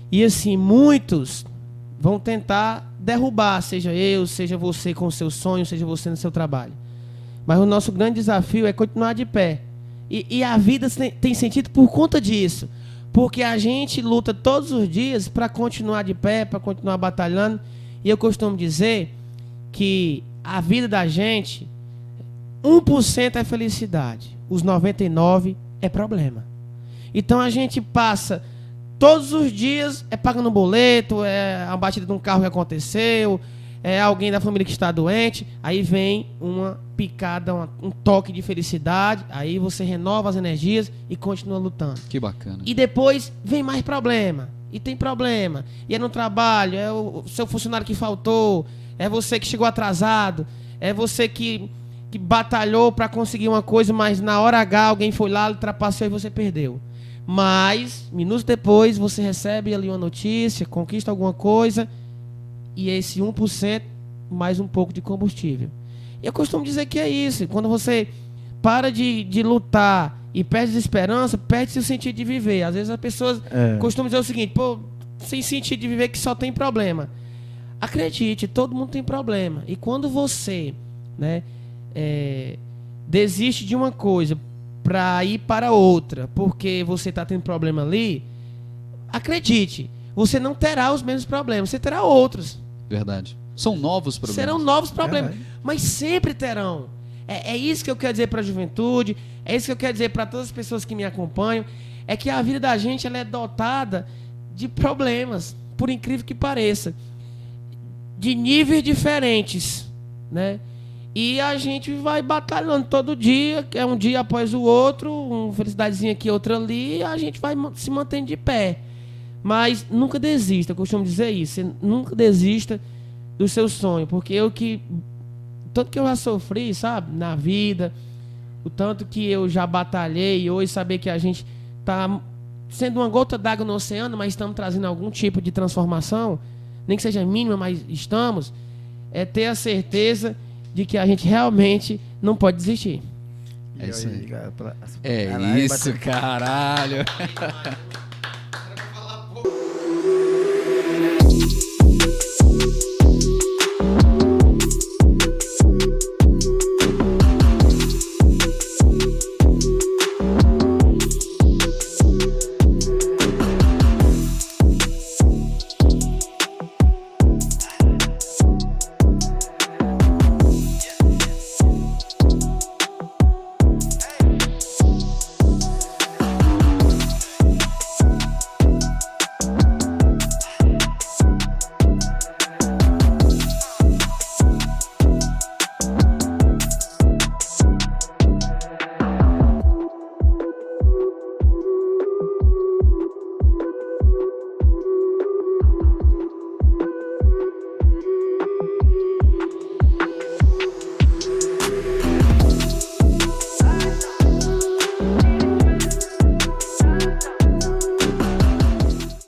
E assim, muitos vão tentar derrubar, seja eu, seja você com o seu sonho, seja você no seu trabalho. Mas o nosso grande desafio é continuar de pé. E a vida tem sentido por conta disso. Porque a gente luta todos os dias para continuar de pé, para continuar batalhando. E eu costumo dizer que a vida da gente, 1% é felicidade, os 99% é problema. Então a gente passa todos os dias pagando um boleto, a batida de um carro que aconteceu, alguém da família que está doente, aí vem uma picada, um toque de felicidade, aí você renova as energias e continua lutando. Que bacana. E depois vem mais problema, e tem problema, e é no trabalho, é o seu funcionário que faltou, é você que chegou atrasado, é você que batalhou para conseguir uma coisa, mas na hora H alguém foi lá, ultrapassou e você perdeu. Mas, minutos depois, você recebe ali uma notícia, conquista alguma coisa, e esse 1% mais um pouco de combustível. E eu costumo dizer que é isso. Quando você para de lutar e perde a esperança, perde-se o sentido de viver. Às vezes as pessoas costumam dizer o seguinte, pô, sem sentido de viver que só tem problema. Acredite, todo mundo tem problema. E quando você, né, desiste de uma coisa para ir para outra, porque você está tendo problema ali, acredite, você não terá os mesmos problemas, você terá outros. Verdade. São novos problemas. Serão novos problemas, mas sempre terão. É isso que eu quero dizer para a juventude, é isso que eu quero dizer para todas as pessoas que me acompanham, é que a vida da gente ela é dotada de problemas, por incrível que pareça, de níveis diferentes, né? E a gente vai batalhando todo dia, é um dia após o outro, uma felicidadezinha aqui, outra ali, e a gente vai se mantendo de pé. Mas nunca desista, eu costumo dizer isso, você nunca desista do seu sonho, porque tanto que eu já sofri, sabe, na vida, o tanto que eu já batalhei, e hoje saber que a gente está sendo uma gota d'água no oceano, mas estamos trazendo algum tipo de transformação, nem que seja mínima, mas estamos, é ter a certeza de que a gente realmente não pode desistir. É isso aí. É isso, caralho.